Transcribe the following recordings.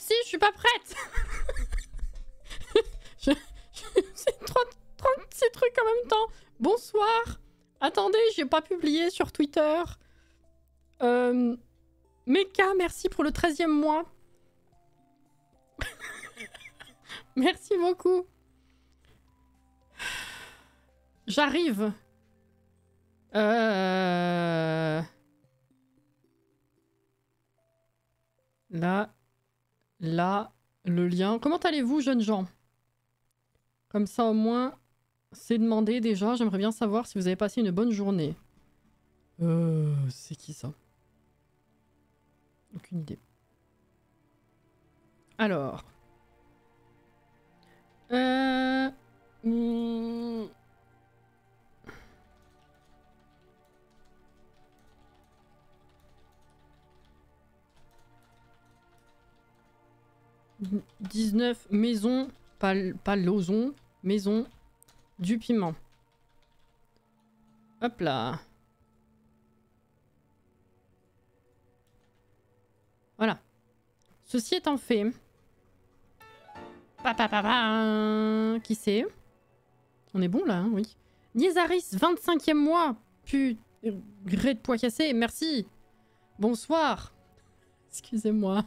psy, je suis pas prête. C'est 36 trucs en même temps. Bonsoir. Attendez, j'ai pas publié sur Twitter. Meka, merci pour le 13e mois. Merci beaucoup. J'arrive. Là, le lien. Comment allez-vous, jeunes gens? Comme ça, au moins, c'est demandé déjà. J'aimerais bien savoir si vous avez passé une bonne journée. C'est qui ça? Aucune idée. Alors. 19 maisons, pas lozon, maison du piment. Hop là. Voilà. Ceci étant fait. Qui c'est? On est bon là, hein, oui. Niezaris, 25e mois. Gré de poids cassé, merci. Bonsoir. Excusez-moi.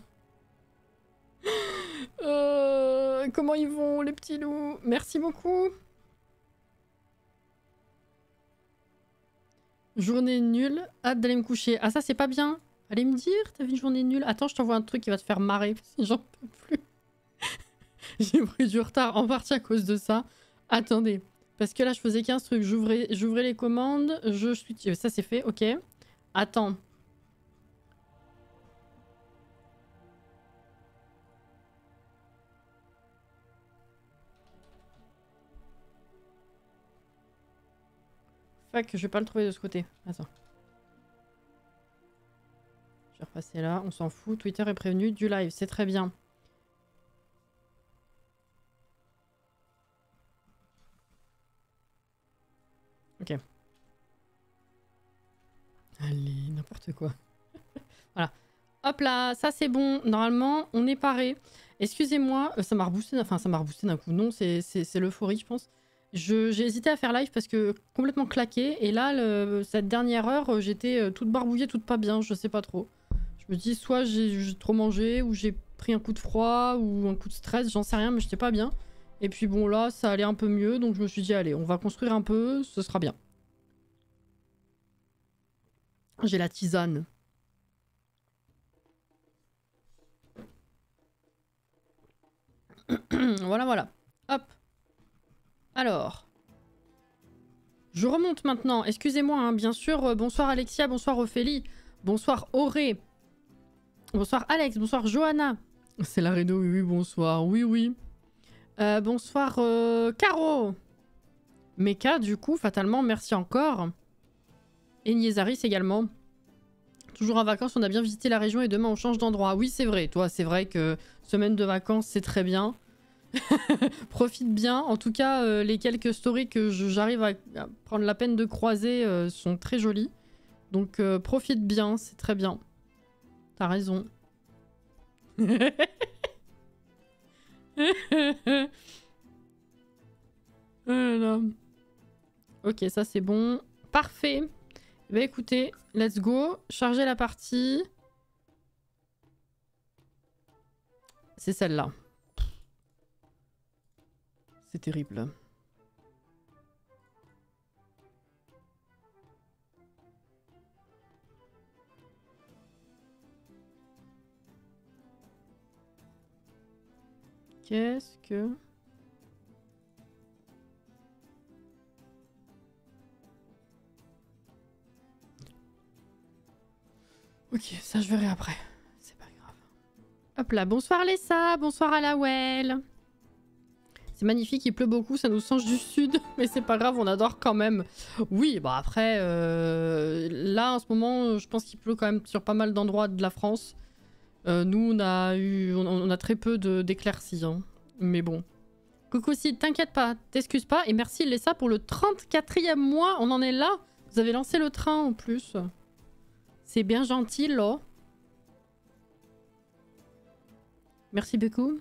Comment ils vont, les petits loups? Merci beaucoup. Journée nulle. Hâte d'aller me coucher. Ah, ça, c'est pas bien. Allez me dire, t'as vu une journée nulle? Attends, je t'envoie un truc qui va te faire marrer. J'en peux plus. J'ai pris du retard en partie à cause de ça. Attendez. Parce que là, je faisais 15 trucs. J'ouvrais les commandes. Ça, c'est fait. Ok. Attends. Fuck, je vais pas le trouver de ce côté. Attends. Je vais repasser là. On s'en fout. Twitter est prévenu du live. C'est très bien. Ok. Allez, n'importe quoi. Voilà. Hop là, ça c'est bon. Normalement, on est paré. Excusez-moi, ça m'a reboosté. Enfin, ça m'a reboosté d'un coup. Non, c'est l'euphorie, je pense. J'ai hésité à faire live parce que complètement claqué. Et là, cette dernière heure, j'étais toute barbouillée, toute pas bien. Je sais pas trop. Je me dis, soit j'ai trop mangé, ou j'ai pris un coup de froid, ou un coup de stress. J'en sais rien, mais j'étais pas bien. Et puis bon, là, ça allait un peu mieux. Donc je me suis dit, allez, on va construire un peu. Ce sera bien. J'ai la tisane. Voilà, voilà. Hop. Alors. Je remonte maintenant. Excusez-moi, hein, bien sûr. Bonsoir Alexia, bonsoir Ophélie. Bonsoir Auré. Bonsoir Alex, bonsoir Johanna. C'est la Reno, oui, oui, bonsoir. Oui, oui. Bonsoir Caro. Meka, du coup, fatalement, merci encore. Et Niezaris également. Toujours en vacances, on a bien visité la région et demain on change d'endroit. Oui, c'est vrai. Toi, c'est vrai que semaine de vacances, c'est très bien. Profite bien. En tout cas, les quelques stories que j'arrive à prendre la peine de croiser sont très jolies. Donc, profite bien, c'est très bien. T'as raison. Voilà. Ok, ça c'est bon. Parfait. Bah écoutez, let's go. Charger la partie. C'est celle-là. C'est terrible. Qu'est-ce que... Ok, ça je verrai après. C'est pas grave. Hop là, bonsoir Lessa, bonsoir à la Well. C'est magnifique, il pleut beaucoup, ça nous change du sud. Mais c'est pas grave, on adore quand même. Oui, bah après, là en ce moment, je pense qu'il pleut quand même sur pas mal d'endroits de la France. Nous, on a très peu d'éclaircies. Hein. Mais bon. Coucou Sid, t'inquiète pas, t'excuses pas. Et merci Lessa pour le 34e mois, on en est là. Vous avez lancé le train en plus. C'est bien gentil, là. Merci beaucoup.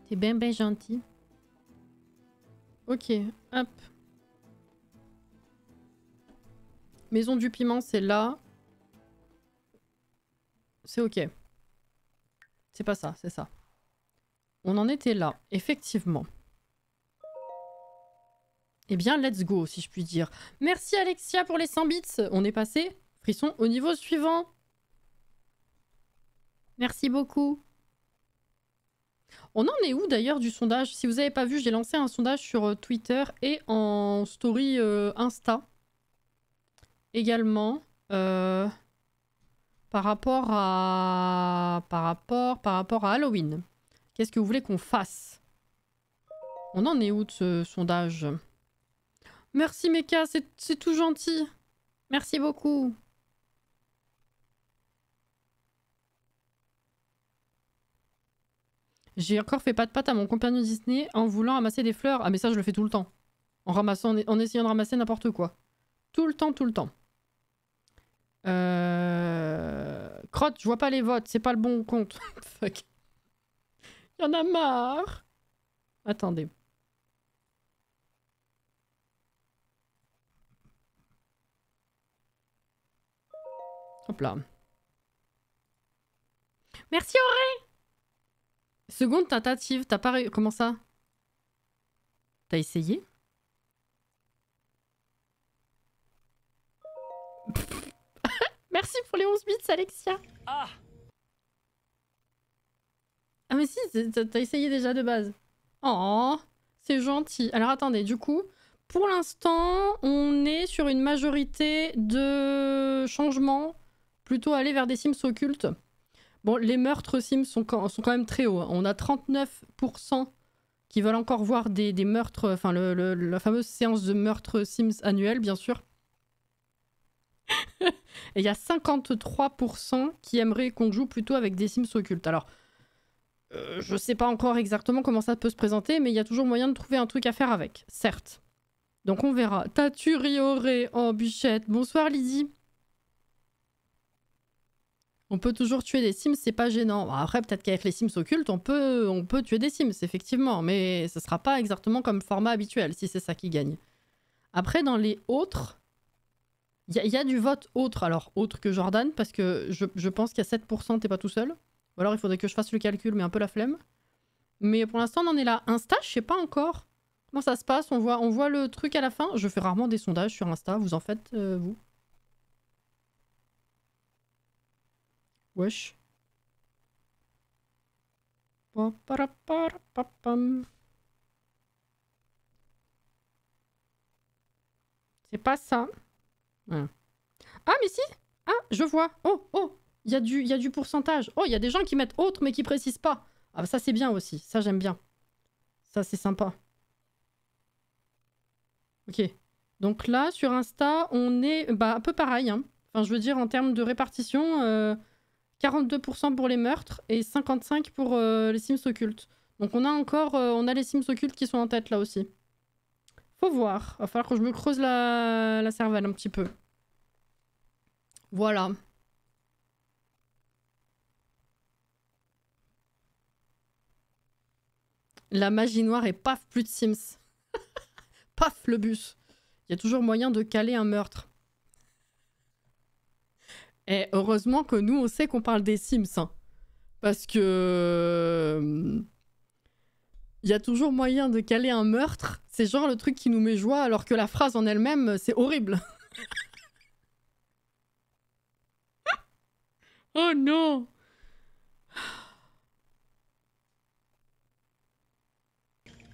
T'es bien gentil. Ok, hop. Maison du piment, c'est là. C'est ok. C'est pas ça, c'est ça. On en était là, effectivement. Eh bien, let's go, si je puis dire. Merci Alexia pour les 100 bits. On est passé, frisson, au niveau suivant. Merci beaucoup. On en est où d'ailleurs du sondage? Si vous n'avez pas vu, j'ai lancé un sondage sur Twitter et en story Insta. Également. Par rapport à Halloween. Qu'est-ce que vous voulez qu'on fasse? On en est où de ce sondage? Merci Meka, c'est tout gentil. Merci beaucoup. J'ai encore fait pas de patte à mon compagnon Disney en voulant ramasser des fleurs. Ah mais ça je le fais tout le temps. En essayant de ramasser n'importe quoi. Tout le temps, tout le temps. Crotte, je vois pas les votes, c'est pas le bon compte. Fuck. Y en a marre. Attendez. Hop là. Merci Auré. Seconde tentative, t'as pas... Comment ça? T'as essayé? Merci pour les 11 bits, Alexia. Ah mais si, t'as essayé déjà de base. Oh, c'est gentil. Alors attendez, du coup, pour l'instant, on est sur une majorité de changements plutôt aller vers des Sims occultes. Bon, les meurtres Sims sont quand même très hauts. On a 39% qui veulent encore voir des meurtres, enfin la fameuse séance de meurtres Sims annuelle, bien sûr. Et il y a 53% qui aimeraient qu'on joue plutôt avec des Sims occultes. Alors, je sais pas encore exactement comment ça peut se présenter, mais il y a toujours moyen de trouver un truc à faire avec, certes. Donc on verra. T'as-tu rioré en bûchette? Bonsoir Lydie. On peut toujours tuer des Sims, c'est pas gênant. Bon, après, peut-être qu'avec les Sims occultes, on peut tuer des Sims, effectivement, mais ce sera pas exactement comme format habituel, si c'est ça qui gagne. Après, dans les autres, il y a du vote autre. Alors, autre que Jordan, parce que je pense qu'il y a 7%, t'es pas tout seul. Ou alors, il faudrait que je fasse le calcul, mais un peu la flemme. Mais pour l'instant, on en est là. Insta, je sais pas encore comment ça se passe. On voit le truc à la fin. Je fais rarement des sondages sur Insta. Vous en faites, vous? Wesh. C'est pas ça. Ouais. Ah, mais si! Ah, je vois. Oh, oh! Il y a du pourcentage. Oh, il y a des gens qui mettent autre, mais qui précisent pas. Ah, bah ça, c'est bien aussi. Ça, j'aime bien. Ça, c'est sympa. Ok. Donc là, sur Insta, on est un peu pareil. Hein. Enfin, je veux dire, en termes de répartition, 42% pour les meurtres et 55% pour les Sims occultes. Donc on a encore on a les Sims occultes qui sont en tête là aussi. Faut voir. Va falloir que je me creuse la cervelle un petit peu. Voilà. La magie noire et paf, plus de Sims. Paf, le bus. Il y a toujours moyen de caler un meurtre. Et heureusement que nous, on sait qu'on parle des Sims. Hein. Parce que... Il y a toujours moyen de caler un meurtre. C'est genre le truc qui nous met joie, alors que la phrase en elle-même, c'est horrible. Oh non!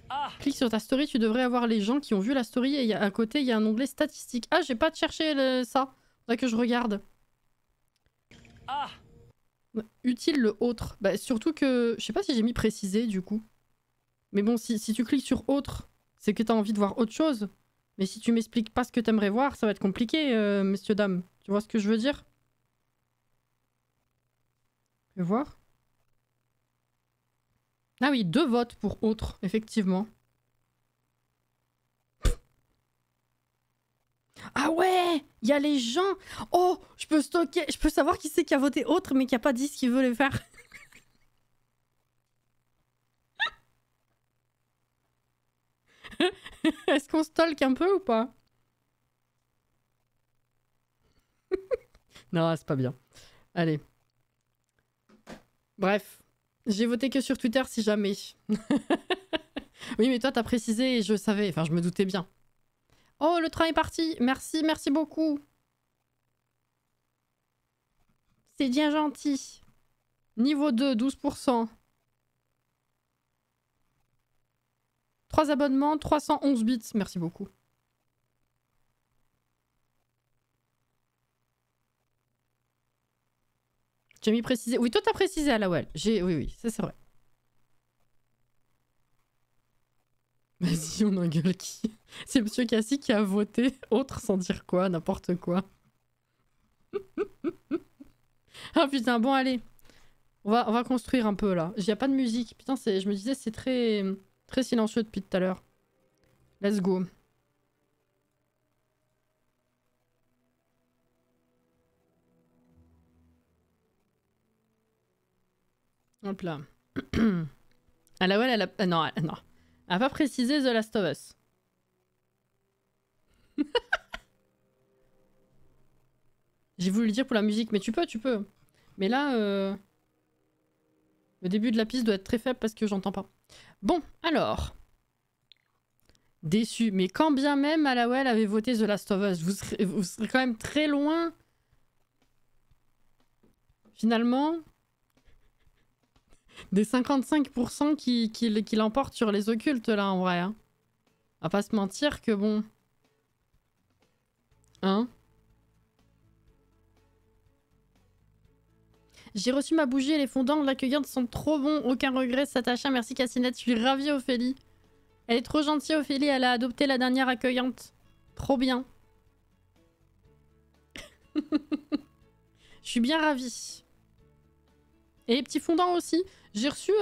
Ah. Clique sur ta story, tu devrais avoir les gens qui ont vu la story et à côté, il y a un onglet statistiques. Ah, j'ai pas cherché ça. Faudrait que je regarde. Ah. Utile le autre. Bah, surtout que... Je sais pas si j'ai mis précisé, du coup. Mais bon, si tu cliques sur autre, c'est que t'as envie de voir autre chose. Mais si tu m'expliques pas ce que t'aimerais voir, ça va être compliqué, messieurs, dames. Tu vois ce que je veux dire? Je vais voir. Ah oui, 2 votes pour autre, effectivement. Ah ouais! Il y a les gens. Oh, je peux stocker, je peux savoir qui c'est qui a voté autre mais qui a pas dit ce qu'il veut les faire. Est-ce qu'on stalk un peu ou pas? Non, c'est pas bien. Allez. Bref. J'ai voté que sur Twitter si jamais. Oui, mais toi, t'as précisé et je savais. Enfin, je me doutais bien. Oh, le train est parti. Merci, merci beaucoup. C'est bien gentil. Niveau 2, 12%. 3 abonnements, 311 bits. Merci beaucoup. J'ai mis précisé. Oui, toi, t'as précisé à la well. Oui, oui, ça c'est vrai. Vas-y, on engueule qui? C'est Monsieur Cassie qui a voté autre sans dire quoi, n'importe quoi. Ah putain, bon allez. On va construire un peu là. Il n'y a pas de musique. Putain, je me disais c'est très, très silencieux depuis tout à l'heure. Let's go. Hop là. Ah la well, elle a... non, non. Elle a pas précisé The Last of Us. J'ai voulu le dire pour la musique, mais tu peux. Mais là, le début de la piste doit être très faible parce que j'entends pas. Bon, alors. Déçu. Mais quand bien même Alawel avait voté The Last of Us, vous serez quand même très loin. Finalement. Des 55% qui l'emportent sur les occultes là en vrai. Hein. On va pas se mentir que bon. Hein? J'ai reçu ma bougie et les fondants de l'accueillante sont trop bons. Aucun regret, Satasha. Merci Cassinette. Je suis ravie Ophélie. Elle est trop gentille Ophélie. Elle a adopté la dernière accueillante. Trop bien. Je suis bien ravie. Et les petits fondants aussi. J'ai reçu...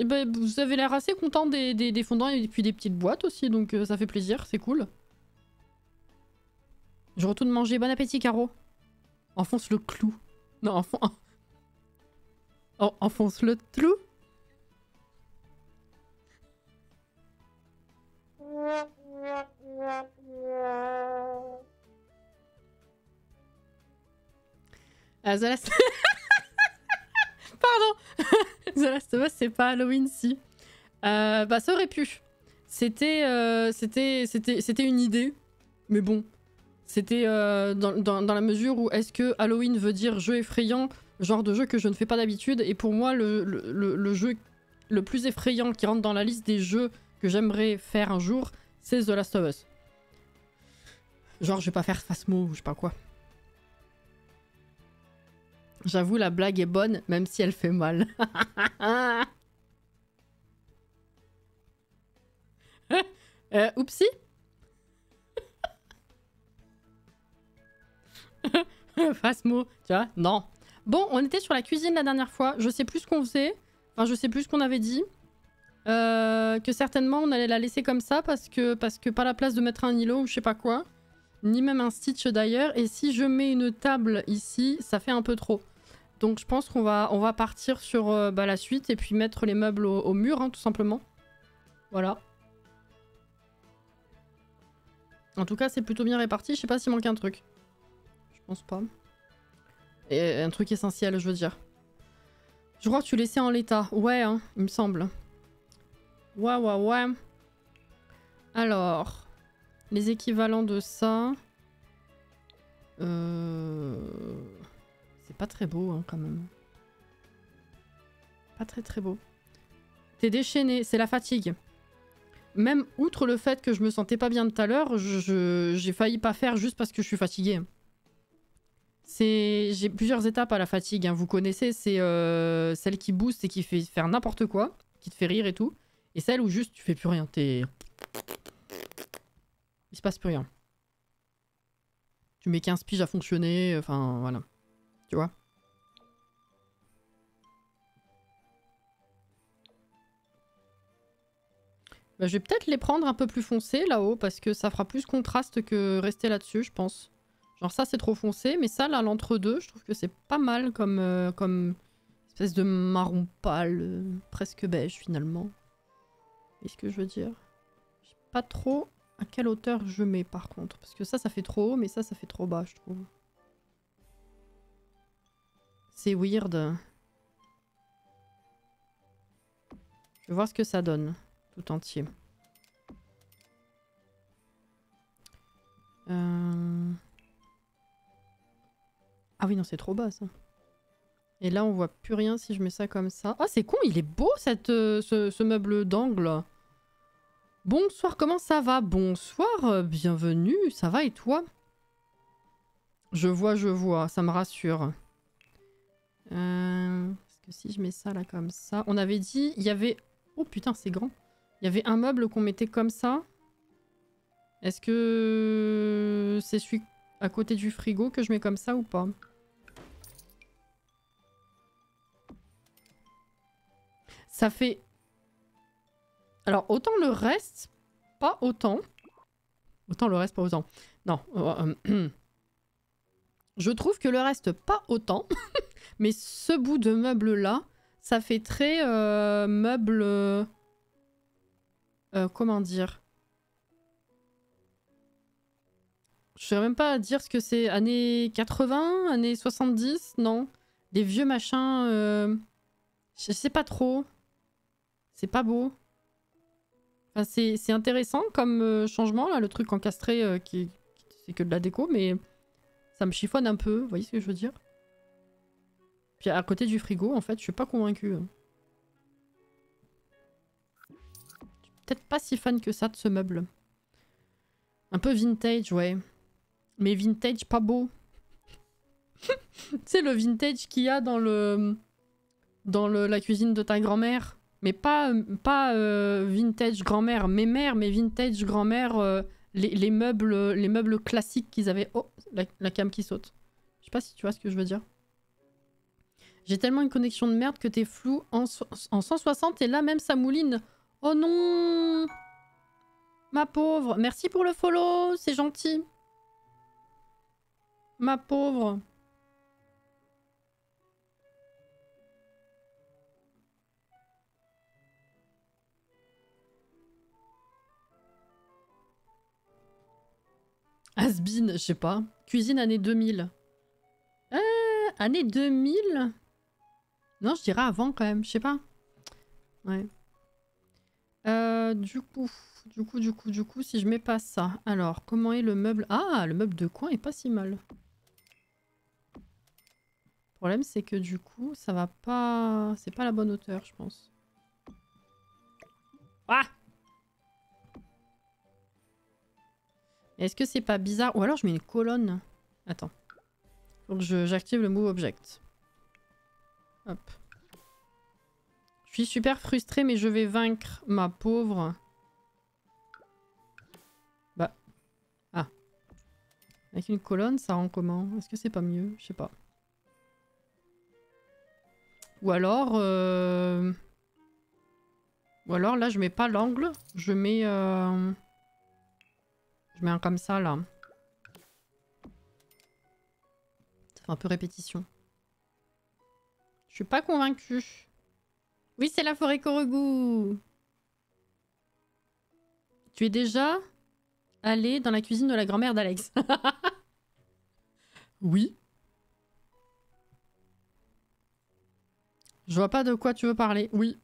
bah, vous avez l'air assez content des fondants et puis des petites boîtes aussi. Donc ça fait plaisir. C'est cool. Je retourne manger. Bon appétit Caro. Enfonce le clou. Non, enfonce le clou. Ah, The Last... Pardon. The Last of Us, c'est pas Halloween, si. Bah, ça aurait pu. C'était une idée. Mais bon. C'était dans la mesure où est-ce que Halloween veut dire jeu effrayant, genre de jeu que je ne fais pas d'habitude. Et pour moi, le jeu le plus effrayant qui rentre dans la liste des jeux que j'aimerais faire un jour, c'est The Last of Us. Genre, je vais pas faire Phasmo ou je sais pas quoi. J'avoue, la blague est bonne, même si elle fait mal. Oupsie. Phasmo, tu vois? Non. Bon, on était sur la cuisine la dernière fois. Je sais plus ce qu'on faisait. Enfin, je sais plus ce qu'on avait dit. Que certainement, on allait la laisser comme ça parce que pas la place de mettre un îlot ou je sais pas quoi. Ni même un Stitch d'ailleurs. Et si je mets une table ici, ça fait un peu trop. Donc je pense qu'on va partir sur la suite et puis mettre les meubles au mur, hein, tout simplement. Voilà. En tout cas, c'est plutôt bien réparti. Je sais pas s'il manque un truc. Je pense pas. Et un truc essentiel, je veux dire. Je crois que tu laissais en l'état. Ouais, hein, il me semble. Ouais. Alors, les équivalents de ça... C'est pas très beau, hein, quand même. Pas très beau. T'es déchaîné, c'est la fatigue. Même outre le fait que je me sentais pas bien tout à l'heure, j'ai failli pas faire juste parce que je suis fatiguée. J'ai plusieurs étapes à la fatigue, hein. Vous connaissez, c'est celle qui booste et qui fait faire n'importe quoi, qui te fait rire et tout. Et celle où juste tu fais plus rien, il se passe plus rien. Tu mets 15 piges à fonctionner, enfin voilà. Tu vois? Bah, je vais peut-être les prendre un peu plus foncés là-haut parce que ça fera plus contraste que rester là-dessus, je pense. Genre ça c'est trop foncé, mais ça là l'entre-deux, je trouve que c'est pas mal comme, comme espèce de marron pâle, presque beige finalement. Est-ce que je veux dire? Je sais pas trop à quelle hauteur je mets par contre, parce que ça fait trop haut, mais ça fait trop bas je trouve. C'est weird. Je vais voir ce que ça donne, tout entier. Ah oui, non, c'est trop bas, ça. Et là, on voit plus rien si je mets ça comme ça. Ah, c'est con, il est beau, ce meuble d'angle. Bonsoir, comment ça va? Bonsoir, bienvenue, ça va et toi? Je vois, ça me rassure. Parce que si je mets ça là comme ça... On avait dit, il y avait... Oh putain, c'est grand. Il y avait un meuble qu'on mettait comme ça. Est-ce que c'est celui à côté du frigo que je mets comme ça ou pas? Ça fait... Alors, autant le reste, pas autant. Autant le reste, pas autant. Non. Je trouve que le reste, pas autant. Mais ce bout de meuble-là, ça fait très meuble... comment dire? Je sais même pas dire ce que c'est. Années 80, années 70, non. Des vieux machins... Je sais pas trop. C'est pas beau. Enfin, c'est intéressant comme changement, là, le truc encastré c'est que de la déco, mais ça me chiffonne un peu, vous voyez ce que je veux dire? Puis à côté du frigo, en fait, je suis pas convaincue. Je suis peut-être pas si fan que ça de ce meuble. Un peu vintage, ouais. Mais vintage pas beau. Tu sais, le vintage qu'il y a dans la cuisine de ta grand-mère. Mais pas vintage grand-mère, mes mères, mais vintage grand-mère, les meubles classiques qu'ils avaient. Oh, la cam qui saute. Je sais pas si tu vois ce que je veux dire. J'ai tellement une connexion de merde que t'es flou en 160 et là même ça mouline. Oh non! Ma pauvre. Merci pour le follow, c'est gentil. Ma pauvre. Asbin, je sais pas. Cuisine année 2000. Année 2000? Non, je dirais avant quand même, je sais pas. Ouais. Du coup, si je mets pas ça. Alors, comment est le meuble? Ah, le meuble de coin est pas si mal. Le problème, c'est que du coup, ça va pas... C'est pas la bonne hauteur, je pense. Ah! Est-ce que c'est pas bizarre? Ou alors je mets une colonne. Attends. Faut que j'active le move object. Hop. Je suis super frustrée, mais je vais vaincre ma pauvre. Bah. Ah. Avec une colonne, ça rend comment? Est-ce que c'est pas mieux? Je sais pas. Ou alors... Ou alors là, je mets pas l'angle. Je mets... Je mets un comme ça, là. Ça fait un peu répétition. Je suis pas convaincue. Oui, c'est la forêt Korogu. Tu es déjà allé dans la cuisine de la grand-mère d'Alex. Oui. Je vois pas de quoi tu veux parler. Oui.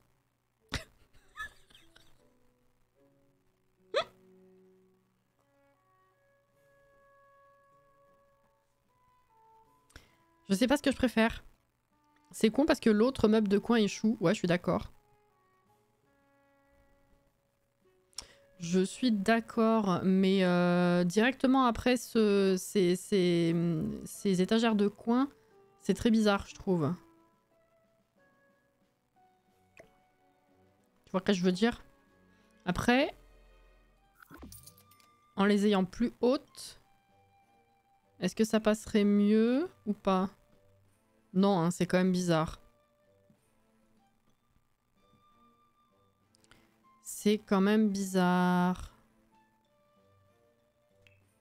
Je sais pas ce que je préfère. C'est con parce que l'autre meuble de coin échoue. Ouais, je suis d'accord. Je suis d'accord, mais directement après ces étagères de coin, c'est très bizarre, je trouve. Tu vois ce que je veux dire? Après, en les ayant plus hautes, est-ce que ça passerait mieux ou pas? Non, hein, c'est quand même bizarre. C'est quand même bizarre.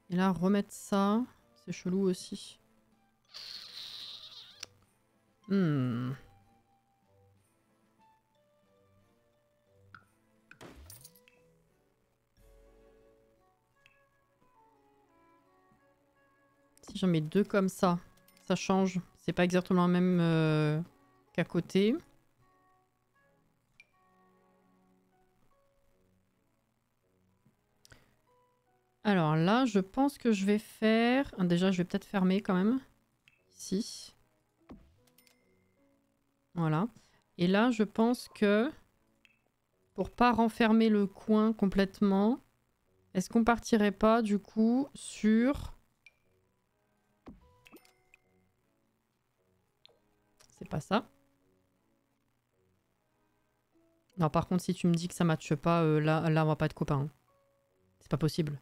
Et là, remettre ça, c'est chelou aussi. Hmm. Si j'en mets deux comme ça change. C'est pas exactement le même qu'à côté. Alors là, je pense que je vais faire... Déjà, je vais peut-être fermer quand même. Ici. Voilà. Et là, je pense que... Pour pas renfermer le coin complètement, est-ce qu'on partirait pas du coup sur... C'est pas ça. Non, par contre, si tu me dis que ça matche pas, là, on va pas être copains. Hein. C'est pas possible.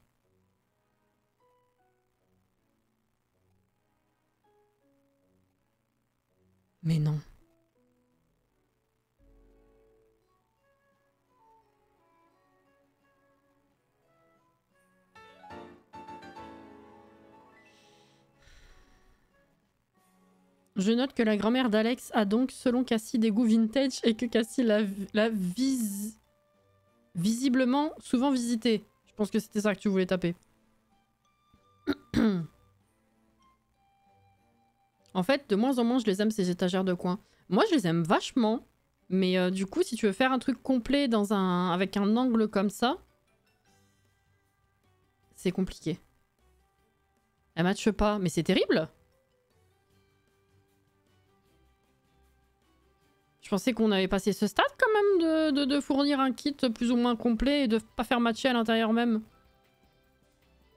Mais non. Je note que la grand-mère d'Alex a donc, selon Cassie, des goûts vintage et que Cassie l'a visiblement souvent visité. Je pense que c'était ça que tu voulais taper. En fait, de moins en moins, je les aime, ces étagères de coin. Moi, je les aime vachement. Mais du coup, si tu veux faire un truc complet dans avec un angle comme ça, c'est compliqué. Elle matche pas. Mais c'est terrible. Je pensais qu'on avait passé ce stade quand même de fournir un kit plus ou moins complet et de pas faire matcher à l'intérieur même.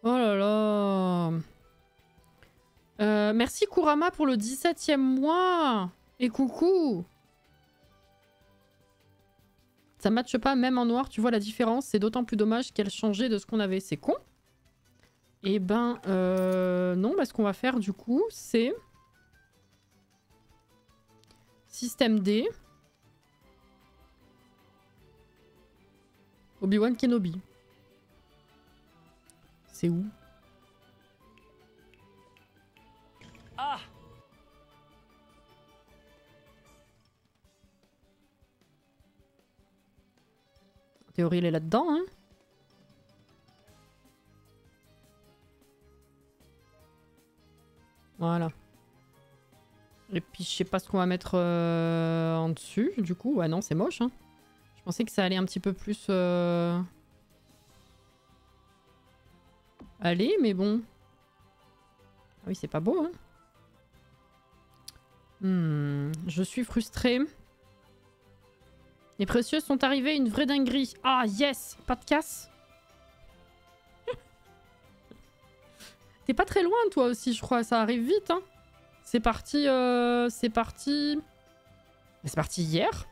Oh là là. Merci Kurama pour le 17e mois. Et coucou. Ça matche pas même en noir, tu vois la différence. C'est d'autant plus dommage qu'elle changeait de ce qu'on avait. C'est con. Et ben non, ce qu'on va faire du coup, c'est... Système D. Obi-Wan Kenobi. C'est où? Ah! En théorie, il est là-dedans, hein? Voilà. Et puis, je sais pas ce qu'on va mettre en dessus, du coup. Ouais, non, c'est moche, hein. Je pensais que ça allait un petit peu plus... Aller, mais bon. Ah oui, c'est pas beau, hein. Je suis frustrée. Les précieuses sont arrivées, une vraie dinguerie. Ah, yes! Pas de casse. T'es pas très loin, toi aussi, je crois. Ça arrive vite, hein. C'est parti... C'est parti... C'est parti hier.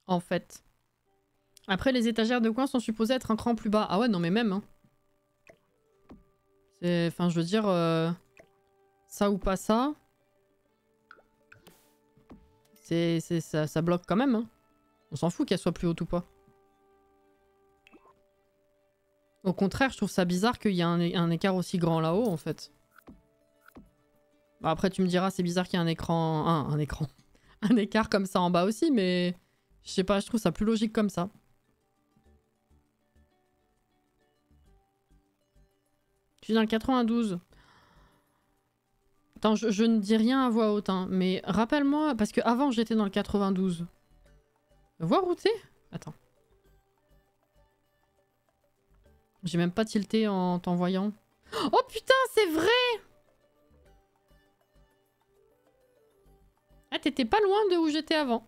En fait. Après, les étagères de coin sont supposées être un cran plus bas. Ah ouais, non, mais même, hein. Enfin, je veux dire... Ça ou pas ça... Ça bloque quand même, hein. On s'en fout qu'elle soit plus haute ou pas. Au contraire, je trouve ça bizarre qu'il y ait un écart aussi grand là-haut, en fait. Bon, après, tu me diras, c'est bizarre qu'il y ait un écran... un écran. Un écart comme ça en bas aussi, mais... Je sais pas, je trouve ça plus logique comme ça. Je suis dans le 92. Attends, je ne dis rien à voix haute, hein, mais rappelle-moi, parce que avant j'étais dans le 92. Voir où t'es? Attends. J'ai même pas tilté en t'envoyant. Oh putain, c'est vrai! Ah, t'étais pas loin de où j'étais avant.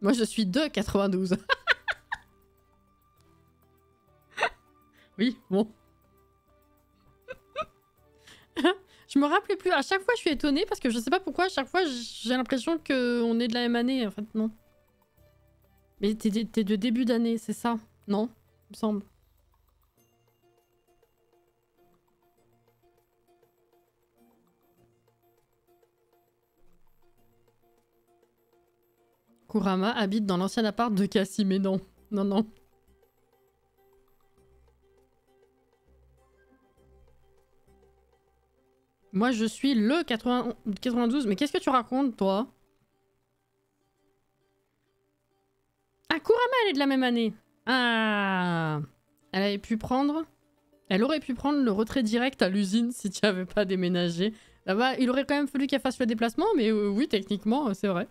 Moi, je suis de 92. Oui, bon. Je me rappelais plus. À chaque fois, je suis étonnée parce que je sais pas pourquoi. À chaque fois, j'ai l'impression qu'on est de la même année. En fait, non. Mais t'es de début d'année, c'est ça? Non? Il me semble. Kurama habite dans l'ancien appart de Cassie, mais non. Non, non. Moi, je suis le 92. Mais qu'est-ce que tu racontes, toi? Ah, Kurama, elle est de la même année. Ah. Elle avait pu prendre... Elle aurait pu prendre le retrait direct à l'usine si tu avais pas déménagé. Là-bas, il aurait quand même fallu qu'elle fasse le déplacement, mais oui, techniquement, c'est vrai.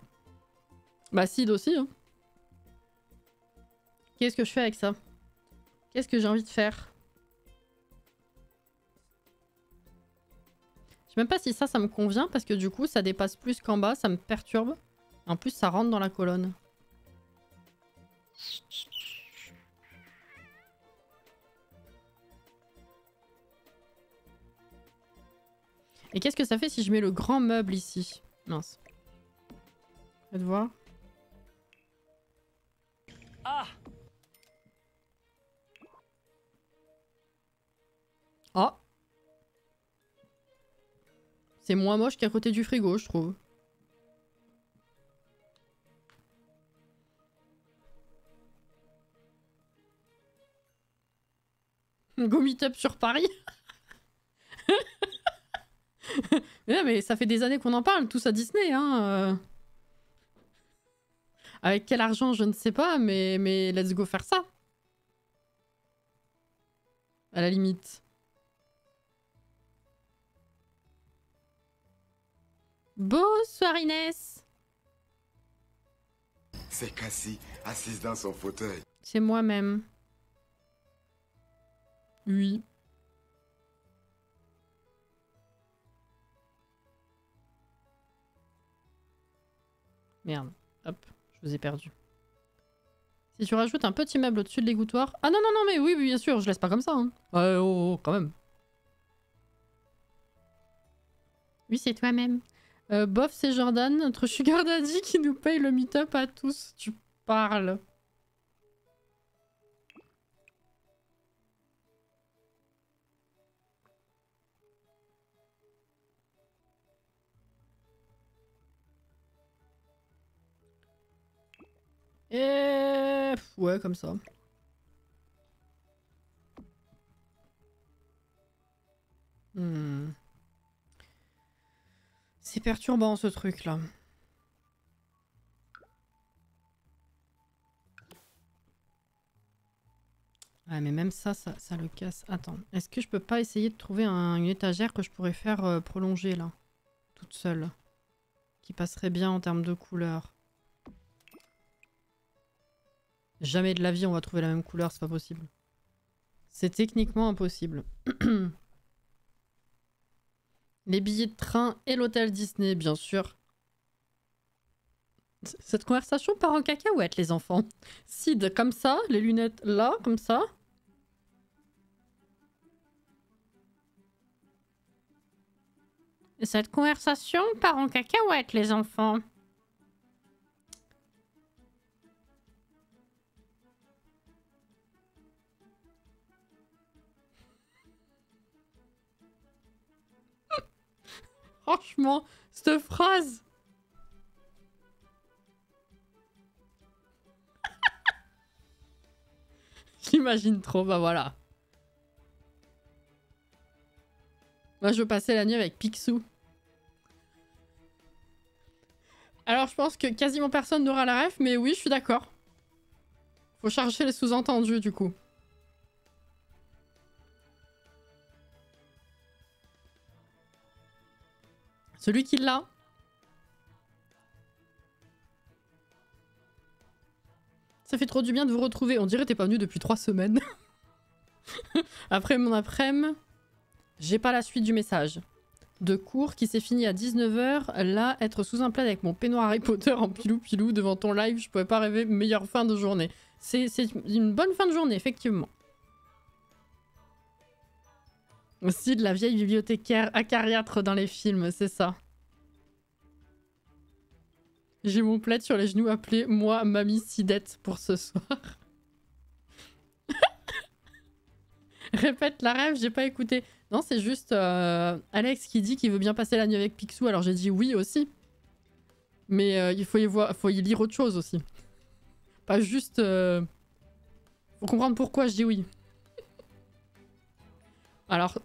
Bah, Sid aussi, hein. Qu'est-ce que je fais avec ça? Qu'est-ce que j'ai envie de faire? Je sais même pas si ça me convient, parce que du coup, ça dépasse plus qu'en bas, ça me perturbe. En plus, ça rentre dans la colonne. Et qu'est-ce que ça fait si je mets le grand meuble ici? Mince. Faites voir. Ah! Oh! C'est moins moche qu'à côté du frigo, je trouve. Go meet up sur Paris. Mais ça fait des années qu'on en parle, tous à Disney, hein. Avec quel argent, je ne sais pas, mais let's go faire ça. À la limite. Bonsoir Inès. C'est Cassie, assise dans son fauteuil. C'est moi-même. Oui. Merde. Hop, je vous ai perdu. Si tu rajoutes un petit meuble au-dessus de l'égouttoir... Ah non, non, non, mais oui, oui, bien sûr, je laisse pas comme ça. Hein. Ouais, oh, oh, quand même. Oui, c'est toi-même. Bof, c'est Jordan, notre sugar daddy qui nous paye le meet-up à tous. Tu parles. Et... ouais, comme ça. C'est perturbant ce truc là. Ah mais même ça le casse. Attends, est-ce que je peux pas essayer de trouver une étagère que je pourrais faire prolonger là? Toute seule. Qui passerait bien en termes de couleur. Jamais de la vie on va trouver la même couleur, c'est pas possible. C'est techniquement impossible. Les billets de train et l'hôtel Disney, bien sûr. Cette conversation part en cacahuète, les enfants. Sid, comme ça, les lunettes là, comme ça. Cette conversation part en cacahuète, les enfants. Franchement, cette phrase. J'imagine trop, bah voilà. Moi, je passais la nuit avec Picsou. Alors, je pense que quasiment personne n'aura la ref, mais oui, je suis d'accord. Faut charger les sous-entendus, du coup. Celui qui l'a. Ça fait trop du bien de vous retrouver. On dirait que t'es pas venu depuis 3 semaines. Après mon après-midi, j'ai pas la suite du message. De cours qui s'est fini à 19h. Là, être sous un plaid avec mon peignoir Harry Potter en pilou-pilou devant ton live, je pouvais pas rêver meilleure fin de journée. C'est une bonne fin de journée, effectivement. Aussi de la vieille bibliothécaire acariâtre dans les films, c'est ça. J'ai mon plaid sur les genoux appelé moi Mamie Sidette pour ce soir. Répète la rêve, j'ai pas écouté. Non, c'est juste Alex qui dit qu'il veut bien passer la nuit avec Picsou, alors j'ai dit oui aussi. Mais il faut y lire autre chose aussi. Pas juste... Faut comprendre pourquoi je dis oui. Alors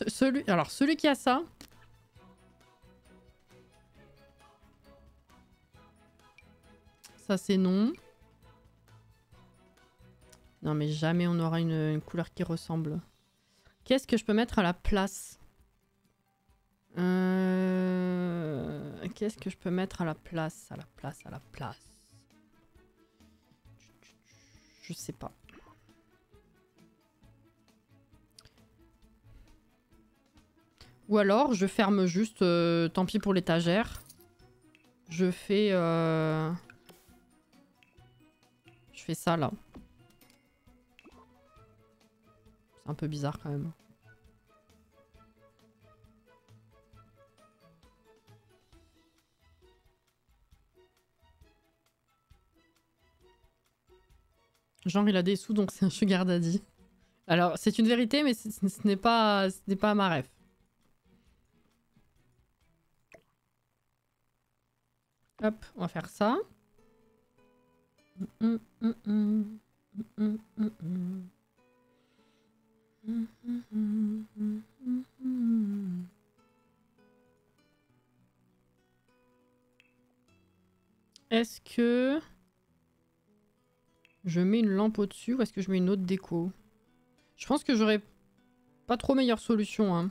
celui qui a ça... Ça c'est non. Non mais jamais on aura une couleur qui ressemble. Qu'est-ce que je peux mettre à la place? Qu'est-ce que je peux mettre à la place? À la place. Je sais pas. Ou alors je ferme juste, tant pis pour l'étagère. Je fais ça là. C'est un peu bizarre quand même. Genre il a des sous donc c'est un sugar daddy. Alors c'est une vérité mais ce n'est pas ma ref. Hop, on va faire ça. Est-ce que je mets une lampe au-dessus ou est-ce que je mets une autre déco? Je pense que j'aurais pas trop meilleure solution. Hein.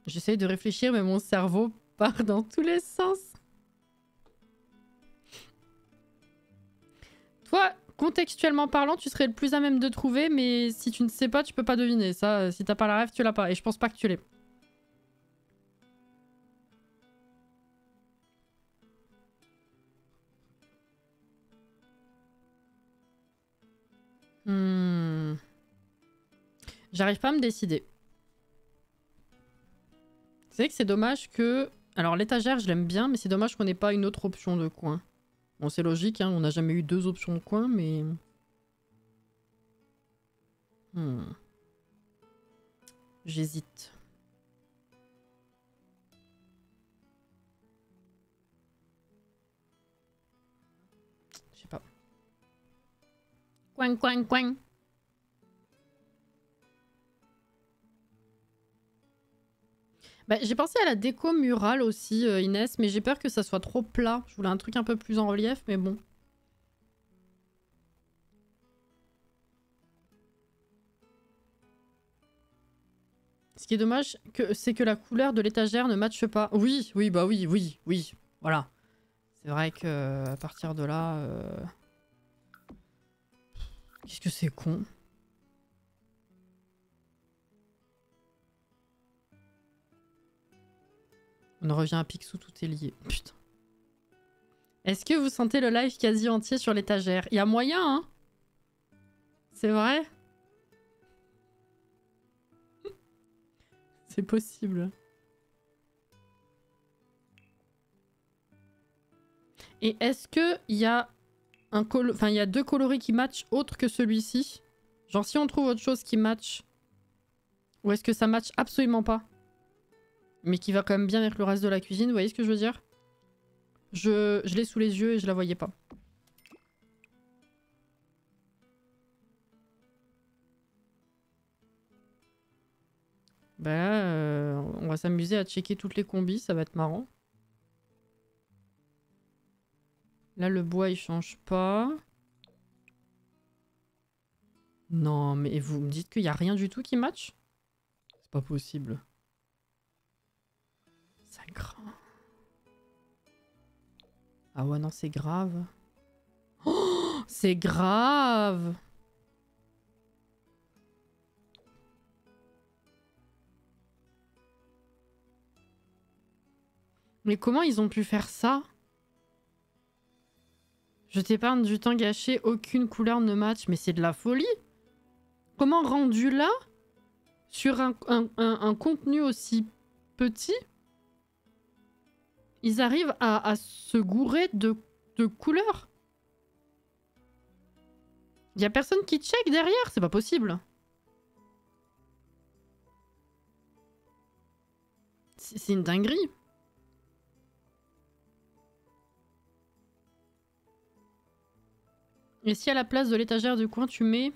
J'essaye de réfléchir mais mon cerveau part dans tous les sens. Toi, contextuellement parlant, tu serais le plus à même de trouver, mais si tu ne sais pas, tu peux pas deviner. Ça, si t'as pas la rêve, tu l'as pas. Et je pense pas que tu l'aies. J'arrive pas à me décider. C'est vrai que c'est dommage que... Alors l'étagère, je l'aime bien, mais c'est dommage qu'on n'ait pas une autre option de coin. Bon, c'est logique, hein, on n'a jamais eu deux options de coin, mais... J'hésite. Je sais pas. Coin, coin, coin. Bah, j'ai pensé à la déco murale aussi, Inès, mais j'ai peur que ça soit trop plat. Je voulais un truc un peu plus en relief, mais bon. Ce qui est dommage, c'est que la couleur de l'étagère ne matche pas. Oui, oui, bah oui, oui, oui. Voilà. C'est vrai que à partir de là... Qu'est-ce que c'est con. On en revient à Picsou, tout est lié. Putain. Est-ce que vous sentez le live quasi entier sur l'étagère? Il y a moyen, hein? C'est vrai? C'est possible. Et est-ce que il y a il y a deux coloris qui matchent autres que celui-ci? Genre si on trouve autre chose qui match, ou est-ce que ça match absolument pas? Mais qui va quand même bien avec le reste de la cuisine, vous voyez ce que je veux dire? Je l'ai sous les yeux et je la voyais pas. Bah là, on va s'amuser à checker toutes les combis, ça va être marrant. Là, le bois, il change pas. Non, mais vous me dites qu'il n'y a rien du tout qui match? C'est pas possible. Ça craint. Ah ouais, non, c'est grave. Oh, c'est grave! Mais comment ils ont pu faire ça? Je t'épargne du temps gâché, aucune couleur ne match. Mais c'est de la folie! Comment rendu là, sur un contenu aussi petit, ils arrivent à se gourer de couleurs? Il y a personne qui check derrière, c'est pas possible. C'est une dinguerie. Et si à la place de l'étagère du coin, tu mets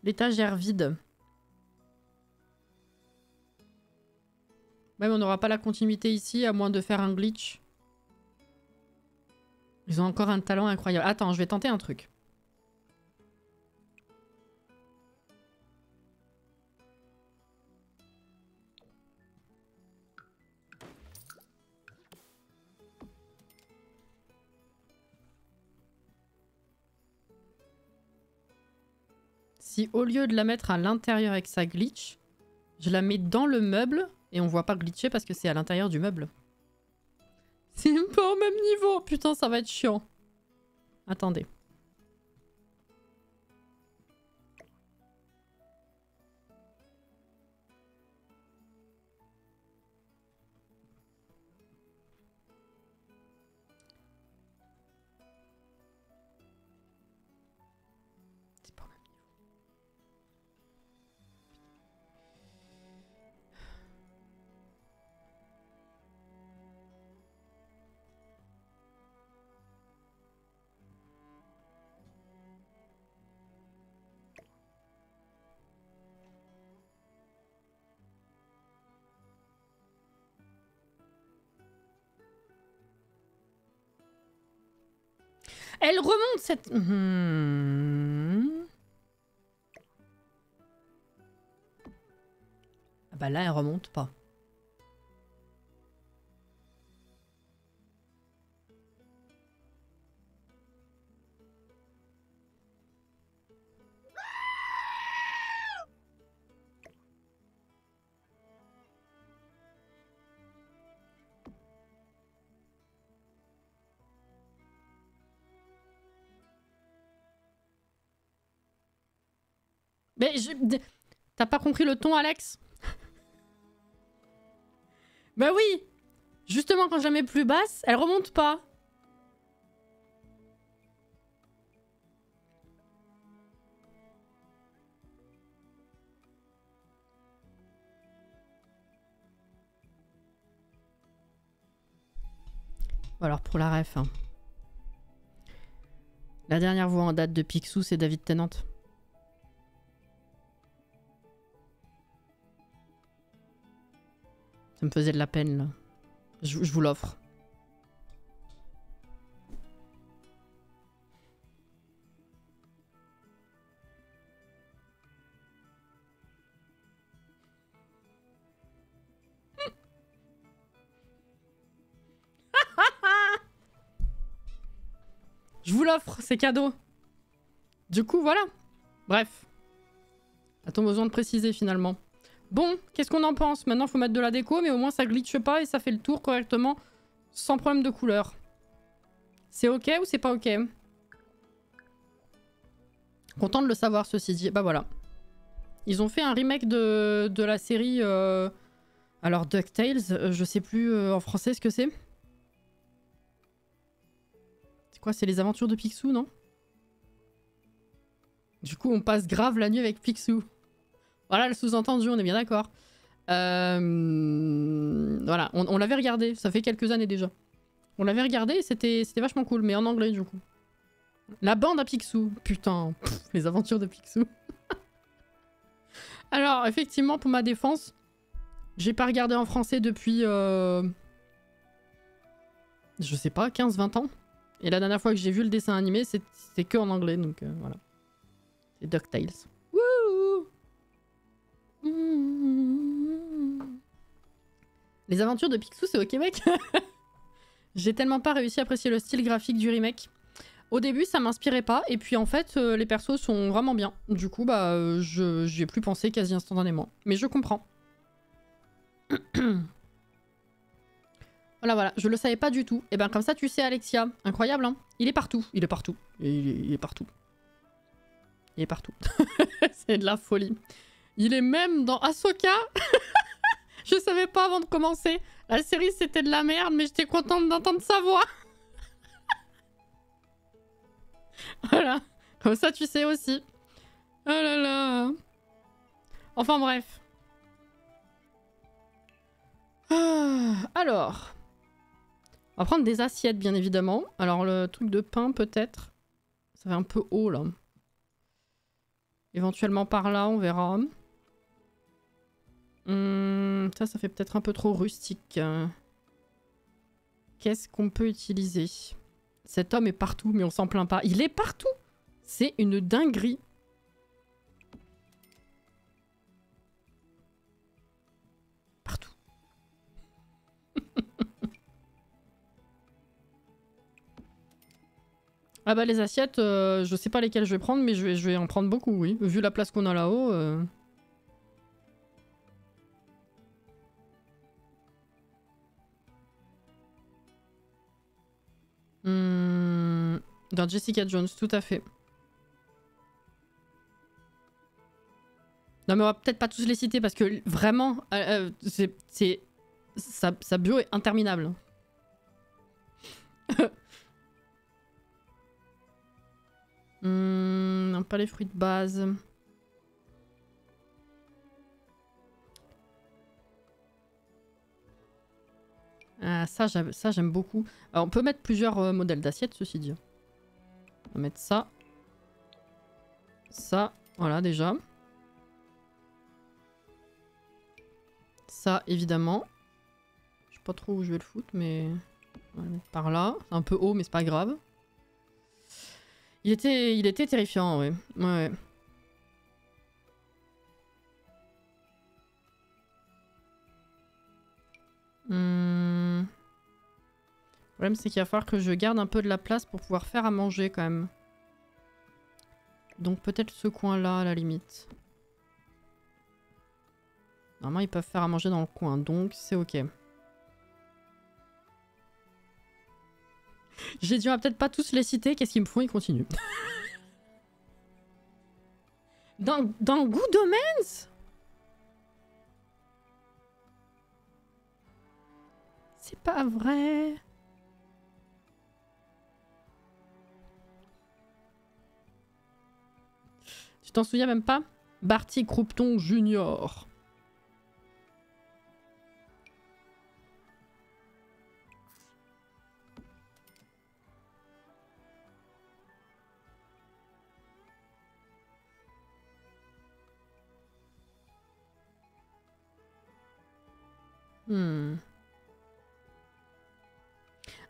l'étagère vide? Même on n'aura pas la continuité ici, à moins de faire un glitch. Ils ont encore un talent incroyable. Attends, je vais tenter un truc. Si au lieu de la mettre à l'intérieur avec sa glitch, je la mets dans le meuble et on voit pas glitcher parce que c'est à l'intérieur du meuble. C'est même pas au même niveau. Putain, ça va être chiant. Attendez. C'est pas au même niveau. Elle remonte cette... Ah bah là, elle remonte pas. Mais je... T'as pas compris le ton, Alex? Bah oui! Justement, quand je la mets plus basse, elle remonte pas. Bon, alors pour la ref, hein. La dernière voix en date de Picsou, c'est David Tennant. Ça me faisait de la peine, là. Je vous l'offre. Je vous l'offre, c'est cadeau. Du coup, voilà. Bref. A-t-on besoin de préciser, finalement? Bon, qu'est-ce qu'on en pense? Maintenant, faut mettre de la déco, mais au moins ça glitche pas et ça fait le tour correctement, sans problème de couleur. C'est ok ou c'est pas ok? Content de le savoir, ceci dit. Bah voilà. Ils ont fait un remake de la série... Alors, DuckTales, je sais plus en français ce que c'est. C'est quoi? C'est les aventures de Picsou, non? Du coup, on passe grave la nuit avec Picsou. Voilà le sous-entendu, on est bien d'accord. Voilà, on l'avait regardé, ça fait quelques années déjà. On l'avait regardé et c'était vachement cool, mais en anglais du coup. La bande à Picsou, putain, les aventures de Picsou. Alors, effectivement, pour ma défense, j'ai pas regardé en français depuis... je sais pas, 15-20 ans. Et la dernière fois que j'ai vu le dessin animé, c'était que en anglais, donc voilà. C'est DuckTales. Wouh! Les aventures de Picsou, c'est au Québec. J'ai tellement pas réussi à apprécier le style graphique du remake. Au début, ça m'inspirait pas, et puis en fait, les persos sont vraiment bien. Du coup, bah, j'y ai plus pensé quasi instantanément. Mais je comprends. Voilà, je le savais pas du tout. Et ben comme ça, tu sais, Alexia. Incroyable, hein? Il est partout. Il est partout. Il est partout. Il est partout. C'est de la folie. Il est même dans Ahsoka. Je savais pas avant de commencer. La série, c'était de la merde, mais j'étais contente d'entendre sa voix. Voilà. Comme ça, tu sais aussi. Oh là là. Enfin, bref. Alors. On va prendre des assiettes, bien évidemment. Alors, le truc de pain, peut-être. Ça Ça fait un peu haut là. Éventuellement par là, on verra. Ça fait peut-être un peu trop rustique. Qu'est-ce qu'on peut utiliser? Cet homme est partout, mais on s'en plaint pas. Il est partout! C'est une dinguerie. Partout. Ah bah les assiettes, je sais pas lesquelles je vais prendre, mais je vais en prendre beaucoup, oui. Vu la place qu'on a là-haut. Dans Jessica Jones, tout à fait. Non mais on va peut-être pas tous les citer parce que vraiment, sa bio est interminable. Non, pas les fruits de base. Ah, ça j'aime beaucoup. Alors, on peut mettre plusieurs modèles d'assiettes, ceci dit. On va mettre ça. Ça, voilà déjà. Ça, évidemment. Je sais pas trop où je vais le foutre, mais... On va le mettre par là. C'est un peu haut, mais c'est pas grave. Il était terrifiant, ouais. Ouais. Le problème, c'est qu'il va falloir que je garde un peu de la place pour pouvoir faire à manger, quand même. Donc peut-être ce coin-là, à la limite. Normalement, ils peuvent faire à manger dans le coin, donc c'est ok. J'ai dit, on va peut-être pas tous les citer. Qu'est-ce qu'ils me font? Ils continuent. Dans Good Omens? C'est pas vrai. Tu t'en souviens même pas? Barty Croupton Junior.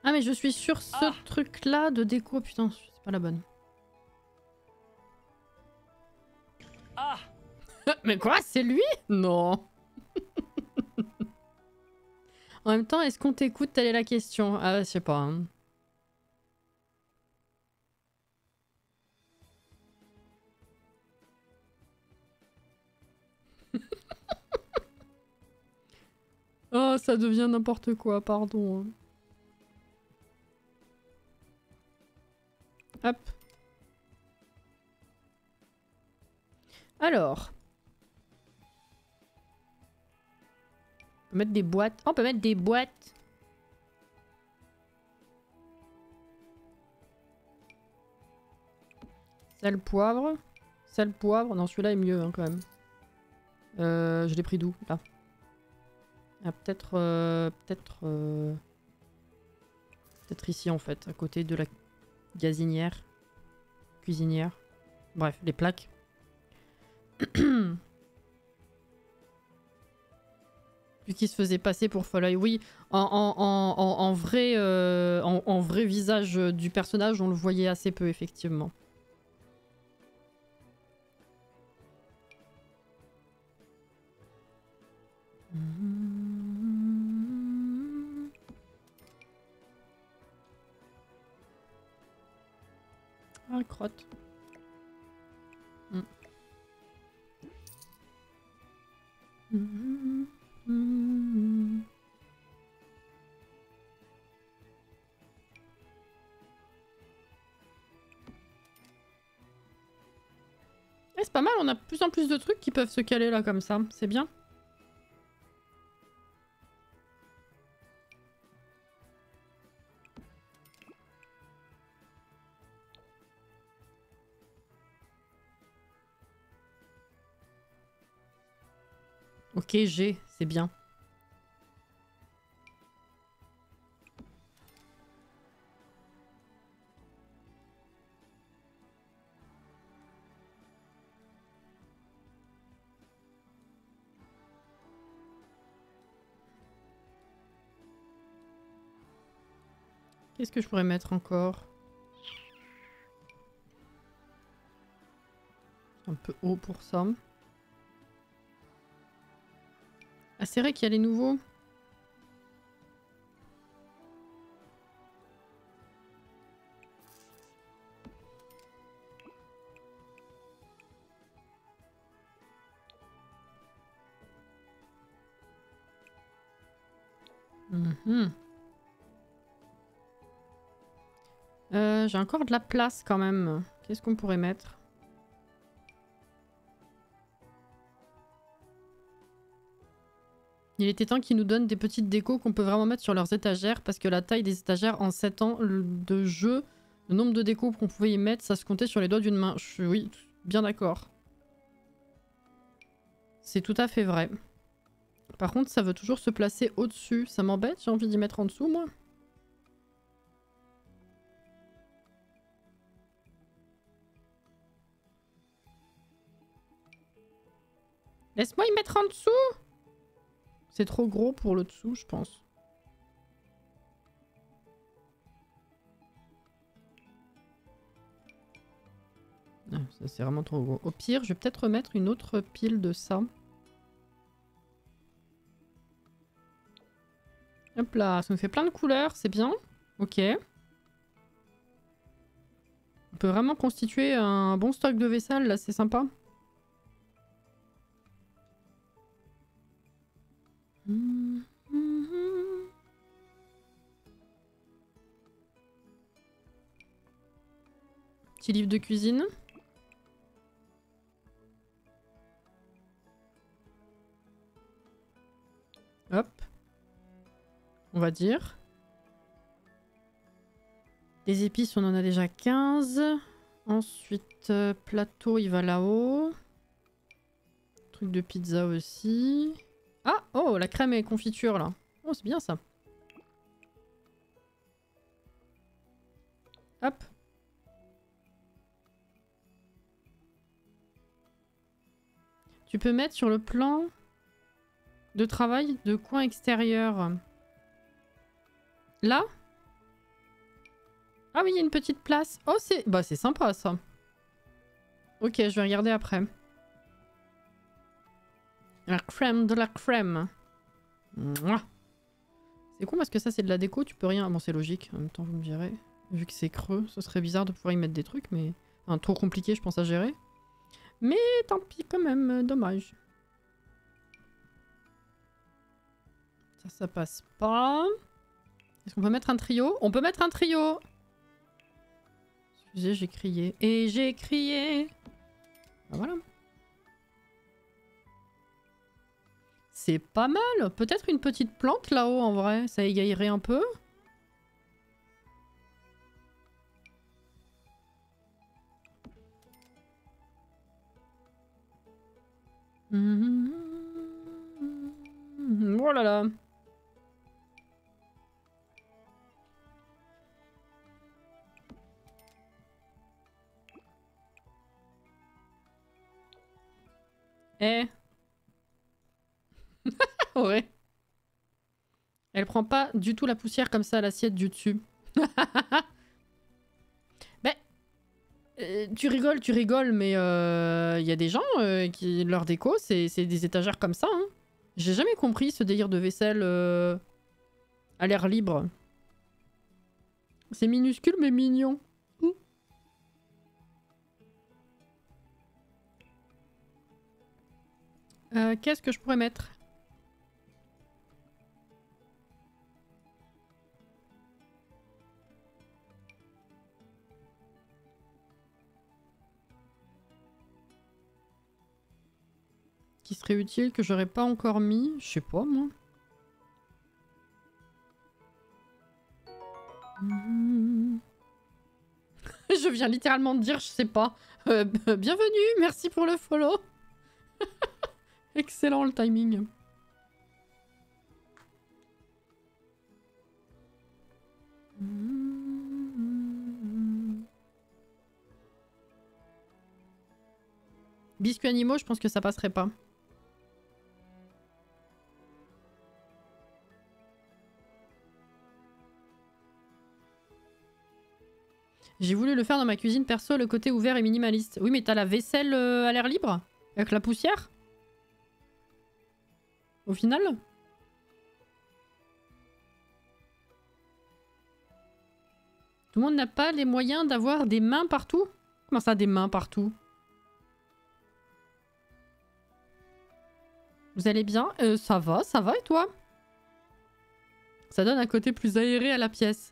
Ah mais je suis sur ce truc là de déco. Putain, c'est pas la bonne. Mais quoi? C'est lui? Non. En même temps, est-ce qu'on t'écoute? Telle est la question. Ah, je sais pas. Hein. Oh, ça devient n'importe quoi, pardon. Hop. Alors. On peut mettre des boîtes. Oh, on peut mettre des boîtes. Sel, poivre. Sel, poivre. Non, celui-là est mieux hein, quand même. Je l'ai pris d'où? Là. Ah, peut-être... Peut-être ici en fait, à côté de la gazinière. Cuisinière. Bref, les plaques. Vu qu'il se faisait passer pour Folloy. Oui, en vrai visage du personnage, on le voyait assez peu, effectivement. Ah, crotte. C'est pas mal, on a de plus en plus de trucs qui peuvent se caler là comme ça, c'est bien. Ok, j'ai, c'est bien. Qu'est-ce que je pourrais mettre encore? Un peu haut pour ça. Ah, c'est vrai qu'il y a les nouveaux. J'ai encore de la place quand même. Qu'est-ce qu'on pourrait mettre? Il était temps qu'ils nous donnent des petites décos qu'on peut vraiment mettre sur leurs étagères parce que la taille des étagères en 7 ans de jeu, le nombre de décos qu'on pouvait y mettre, ça se comptait sur les doigts d'une main. Je suis, oui, bien d'accord. C'est tout à fait vrai. Par contre, ça veut toujours se placer au-dessus. Ça m'embête, j'ai envie d'y mettre en dessous, moi. Laisse-moi y mettre en dessous! C'est trop gros pour le dessous, je pense. Ah, ça c'est vraiment trop gros. Au pire, je vais peut-être remettre une autre pile de ça. Hop là, ça nous fait plein de couleurs, c'est bien. Ok. On peut vraiment constituer un bon stock de vaisselle, là, c'est sympa. Petit livre de cuisine. Hop. On va dire. Les épices, on en a déjà 15. Ensuite, plateau, il va là-haut. Truc de pizza aussi. Ah, oh, la crème et confiture, là. Oh, c'est bien, ça. Hop. Tu peux mettre sur le plan de travail de coin extérieur. Là? Ah oui, il y a une petite place. Oh, c'est... Bah, c'est sympa, ça. Ok, je vais regarder après. La crème de la crème. Mouah. C'est con parce que ça, c'est de la déco, tu peux rien... Bon, c'est logique, en même temps, vous me direz. Vu que c'est creux, ce serait bizarre de pouvoir y mettre des trucs, mais... Enfin, trop compliqué, je pense, à gérer. Mais tant pis, quand même, dommage. Ça passe pas. Est-ce qu'on peut mettre un trio? On peut mettre un trio! Excusez, j'ai crié. Et j'ai crié! Ben voilà. C'est pas mal. Peut-être une petite plante là-haut, en vrai. Ça égayerait un peu. Oh là là. Eh. Ouais. Elle prend pas du tout la poussière comme ça à l'assiette du dessus. Ben, tu rigoles, mais y a des gens qui leur déco, c'est des étagères comme ça. Hein. J'ai jamais compris ce délire de vaisselle à l'air libre. C'est minuscule mais mignon. Qu'est-ce que je pourrais mettre? Qui serait utile, que j'aurais pas encore mis? Je sais pas, moi. Je viens littéralement de dire, je sais pas. Bienvenue, merci pour le follow. Excellent le timing. Biscuits animaux, je pense que ça passerait pas. J'ai voulu le faire dans ma cuisine perso, le côté ouvert et minimaliste. Oui, mais t'as la vaisselle à l'air libre? Avec la poussière? Au final? Tout le monde n'a pas les moyens d'avoir des mains partout? Comment ça, des mains partout? Vous allez bien? Ça va et toi? Ça donne un côté plus aéré à la pièce.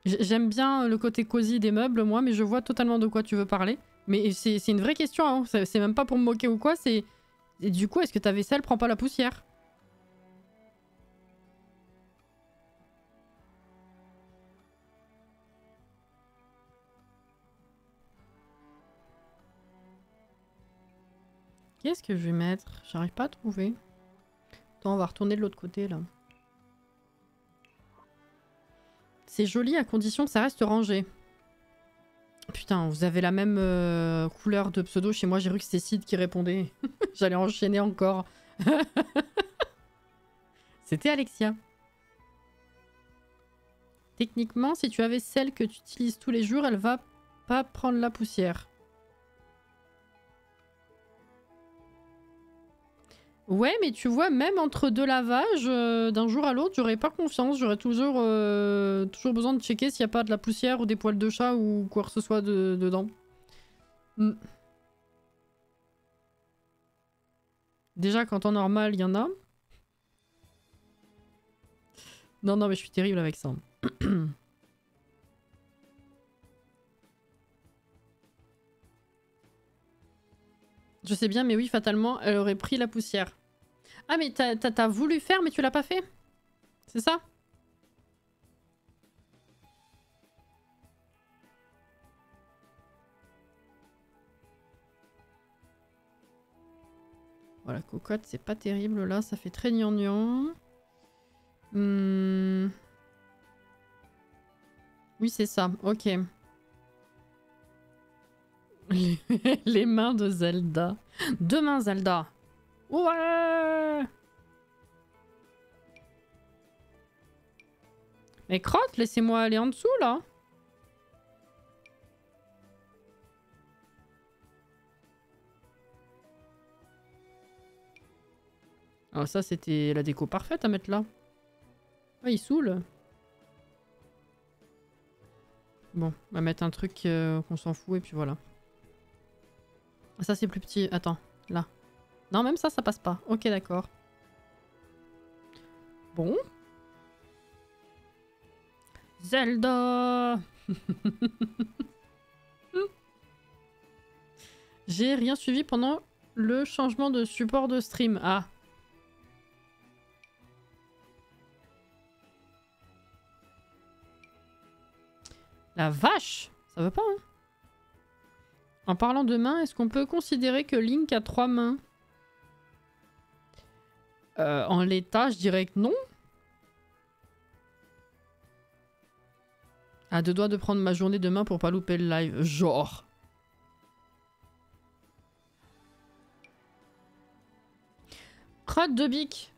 J'aime bien le côté cosy des meubles, moi, mais je vois totalement de quoi tu veux parler. Mais c'est une vraie question, hein. C'est même pas pour me moquer ou quoi, c'est... Et du coup, est-ce que ta vaisselle prend pas la poussière? Qu'est-ce que je vais mettre? J'arrive pas à trouver. Attends, on va retourner de l'autre côté, là. C'est joli à condition que ça reste rangé. Putain, vous avez la même couleur de pseudo. Chez moi, j'ai cru que c'était Sid qui répondait. J'allais enchaîner encore. C'était Alexia. Techniquement, si tu avais celle que tu utilises tous les jours, elle va pas prendre la poussière. Ouais, mais tu vois, même entre deux lavages, d'un jour à l'autre, j'aurais pas confiance. J'aurais toujours besoin de checker s'il n'y a pas de la poussière ou des poils de chat ou quoi que ce soit dedans. Mm. Déjà, qu'en temps normal, il y en a. Non, non, mais je suis terrible avec ça. Je sais bien, mais oui, fatalement, elle aurait pris la poussière. Ah, mais t'as voulu faire, mais tu l'as pas fait? C'est ça? Voilà, cocotte, c'est pas terrible là, ça fait très gnangnan. Oui, c'est ça, ok. Les mains de Zelda. Deux mains, Zelda. Ouais! Mais crotte, laissez-moi aller en dessous, là. Alors ça, c'était la déco parfaite à mettre là. Ah, il saoule. Bon, on va mettre un truc qu'on s'en fout et puis voilà. Ça, c'est plus petit. Attends, là. Non, même ça, ça passe pas. Ok, d'accord. Bon. Zelda. J'ai rien suivi pendant le changement de support de stream. Ah. La vache! Ça va pas, hein? En parlant de mains, est-ce qu'on peut considérer que Link a 3 mains? En l'état, je dirais que non. À deux doigts de prendre ma journée demain pour pas louper le live. Genre. Crotte de bique.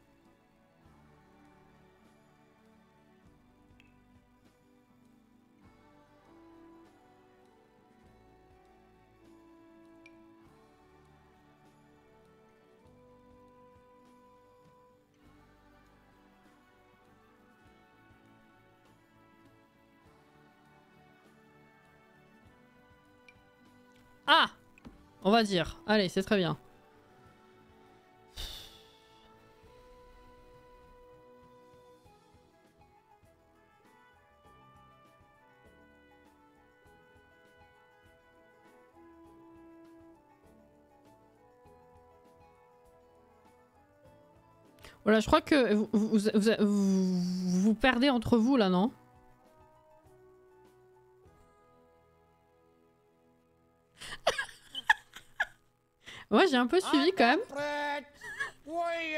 Ah! On va dire. Allez, c'est très bien. Voilà, je crois que vous perdez entre vous là, non? Ouais, j'ai un peu suivi quand même.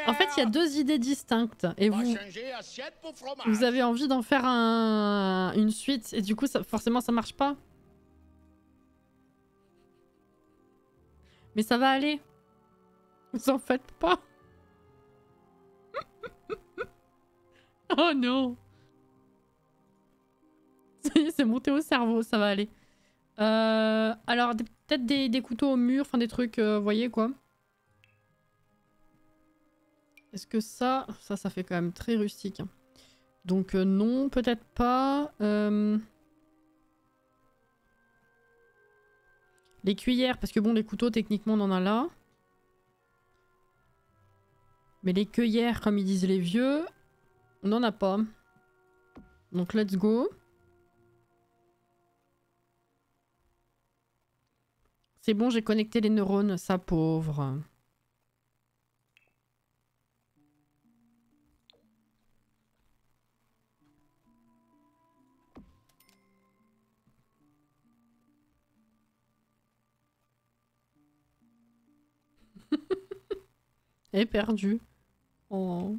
En fait, il y a deux idées distinctes. Et vous avez envie d'en faire une suite. Et du coup, forcément, ça marche pas. Mais ça va aller. Vous en faites pas. Oh non. Ça y est, c'est monté au cerveau, ça va aller. Alors, peut-être des couteaux au mur, enfin des trucs, vous voyez quoi. Est-ce que ça fait quand même très rustique. Hein. Donc non, peut-être pas. Les cuillères, parce que bon, les couteaux, techniquement, on en a là. Mais les cueillères, comme ils disent les vieux, on n'en a pas. Donc let's go. C'est bon, j'ai connecté les neurones, ça pauvre. Elle est perdue. Oh.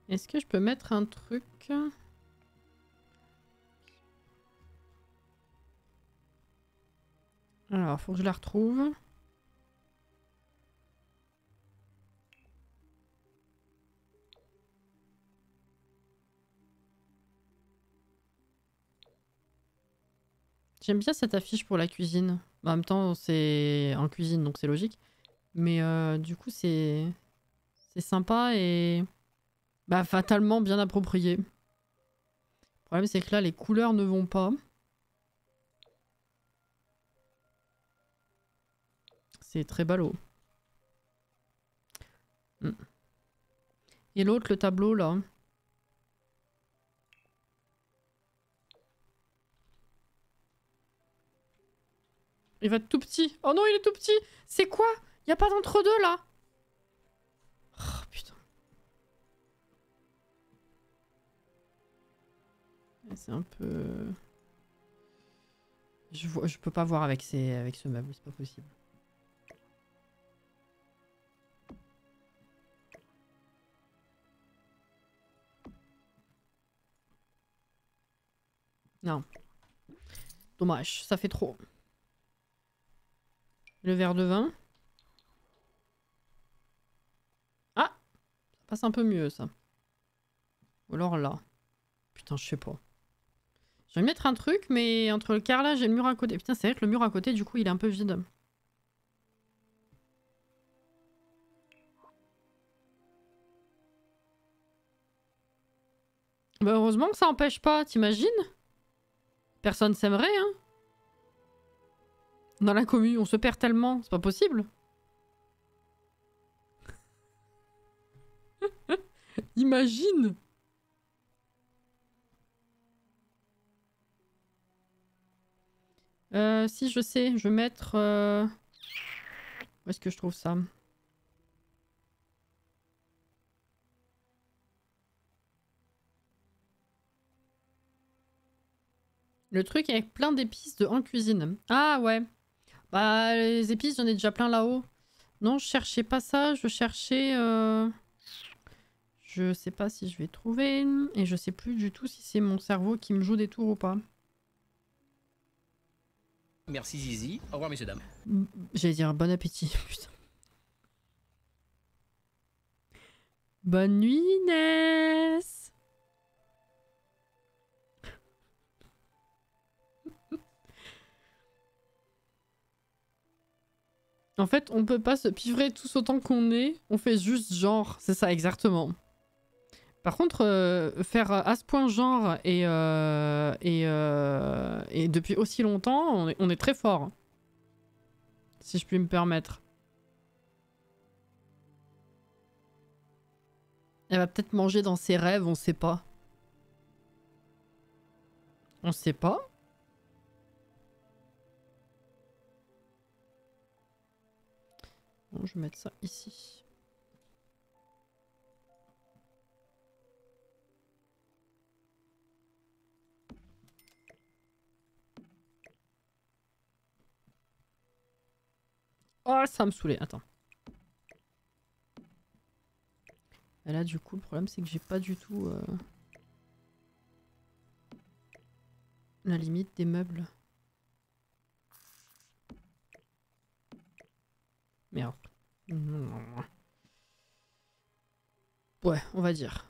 Est-ce que je peux mettre un truc? Alors, faut que je la retrouve. J'aime bien cette affiche pour la cuisine. En même temps, c'est en cuisine, donc c'est logique. Mais du coup, c'est sympa et bah, fatalement bien approprié. Le problème, c'est que là, les couleurs ne vont pas. C'est très ballot. Et l'autre, le tableau, là. Il va être tout petit. Oh non, il est tout petit. C'est quoi? Y a pas d'entre-deux, là? Oh, putain. C'est un peu... Je peux pas voir avec ce meuble, c'est pas possible. Non. Dommage, ça fait trop. Le verre de vin. Ah! Ça passe un peu mieux, ça. Ou alors là. Putain, je sais pas. Je vais mettre un truc, mais entre le carrelage et le mur à côté... Putain, c'est vrai que le mur à côté, du coup, il est un peu vide. Bah heureusement que ça empêche pas, t'imagines? Personne s'aimerait, hein? Dans la commune, on se perd tellement, c'est pas possible. Imagine! Si, je sais, je vais mettre... Où est-ce que je trouve ça? Le truc avec plein d'épices en cuisine. Ah ouais. Bah les épices, j'en ai déjà plein là-haut. Non, je cherchais pas ça, je cherchais... Je sais pas si je vais trouver. Et je sais plus du tout si c'est mon cerveau qui me joue des tours ou pas. Merci Zizi. Au revoir messieurs dames. J'allais dire bon appétit, putain. Bonne nuit Inès. En fait, on peut pas se pivrer tous autant qu'on est. On fait juste genre, c'est ça exactement. Par contre, faire à ce point genre et depuis aussi longtemps, on est très fort. Si je puis me permettre. Elle va peut-être manger dans ses rêves, on sait pas. On sait pas. Bon, je vais mettre ça ici. Oh, ça me saoulait. Attends. Et là, du coup, le problème, c'est que j'ai pas du tout la limite des meubles. Merde. Ouais, on va dire.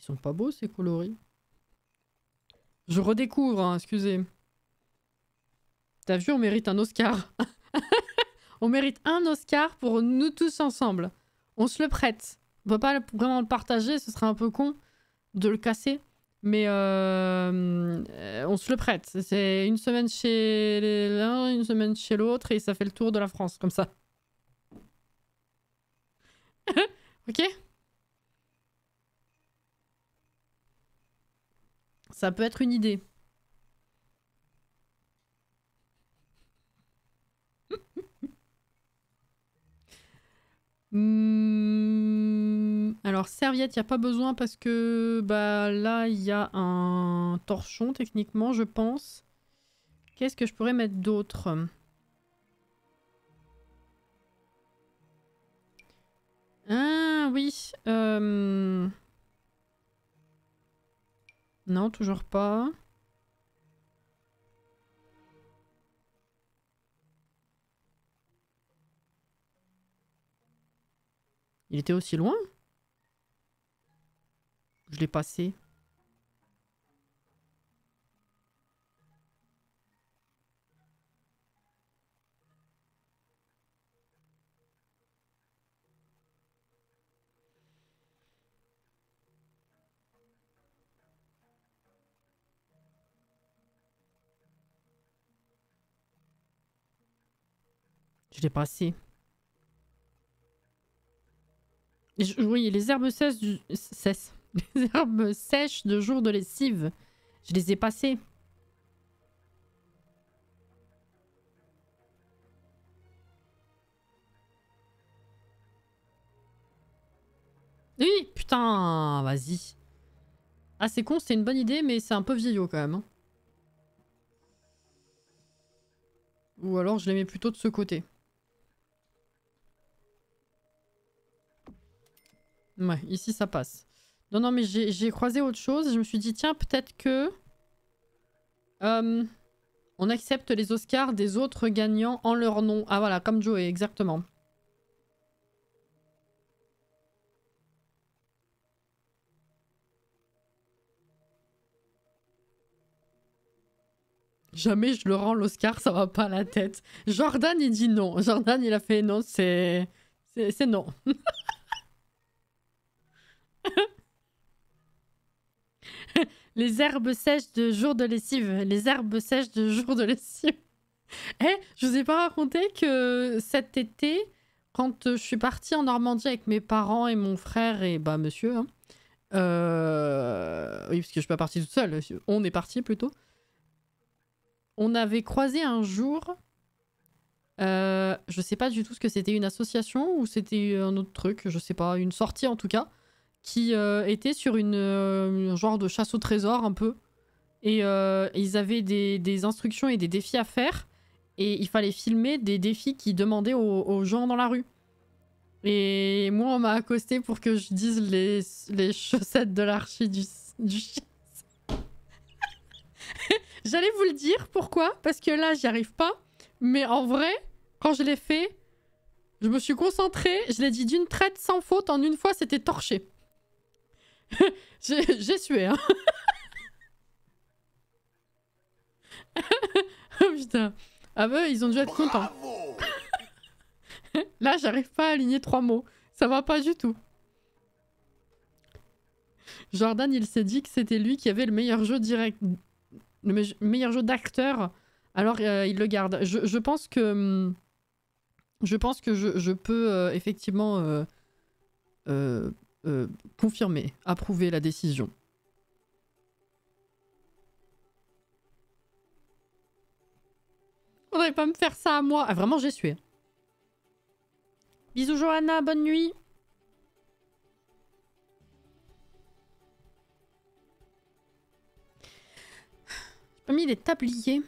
sont pas beaux ces coloris. Je redécouvre, hein, excusez. T'as vu, on mérite un Oscar. On mérite un Oscar pour nous tous ensemble. On se le prête. On peut pas vraiment le partager, ce serait un peu con de le casser. Mais on se le prête. C'est une semaine chez l'un, une semaine chez l'autre et ça fait le tour de la France, comme ça. Ok? Ça peut être une idée. Alors, serviette, il n'y a pas besoin parce que bah là, il y a un torchon, techniquement, je pense. Qu'est-ce que je pourrais mettre d'autre? Ah oui. Non, toujours pas. Il était aussi loin? Je l'ai passé. Je l'ai passé. Oui, les herbes sèches Les herbes sèches de jour de lessive. Je les ai passées. Oui, putain, vas-y. Ah, c'est con, c'était une bonne idée, mais c'est un peu vieillot quand même. Hein. Ou alors je les mets plutôt de ce côté. Ouais, ici ça passe. Non, non, mais j'ai croisé autre chose. Je me suis dit, tiens, peut-être que... on accepte les Oscars des autres gagnants en leur nom. Ah voilà, comme Joey, exactement. Jamais je le rends l'Oscar, ça va pas à la tête. Jordan, il dit non. Jordan, il a fait non, c'est non. Les herbes sèches de jour de lessive. Les herbes sèches de jour de lessive. Eh, je vous ai pas raconté que cet été, quand je suis partie en Normandie avec mes parents et mon frère et bah monsieur, hein, oui, parce que je suis pas partie toute seule, on est parti plutôt. On avait croisé un jour, je sais pas du tout ce que c'était, une association ou c'était un autre truc, je sais pas, une sortie en tout cas, qui était sur un genre de chasse au trésor un peu. Et ils avaient des instructions et des défis à faire. Et il fallait filmer des défis qui demandaient aux gens dans la rue. Et moi, on m'a accosté pour que je dise les chaussettes de l'archi du chasse. J'allais vous le dire, pourquoi? Parce que là, j'y arrive pas. Mais en vrai, quand je l'ai fait, je me suis concentrée. Je l'ai dit d'une traite sans faute. En une fois, c'était torché. J'ai sué, hein. Oh putain. Ah bah, ils ont dû être contents. Là, j'arrive pas à aligner 3 mots. Ça va pas du tout. Jordan, il s'est dit que c'était lui qui avait le meilleur jeu direct. Le meilleur jeu d'acteur. Alors, il le garde. Je pense que... Je pense que je peux effectivement confirmer, approuver la décision. Faudrait pas me faire ça à moi. Ah, vraiment, j'ai sué. Bisous, Johanna. Bonne nuit. J'ai pas mis les tabliers.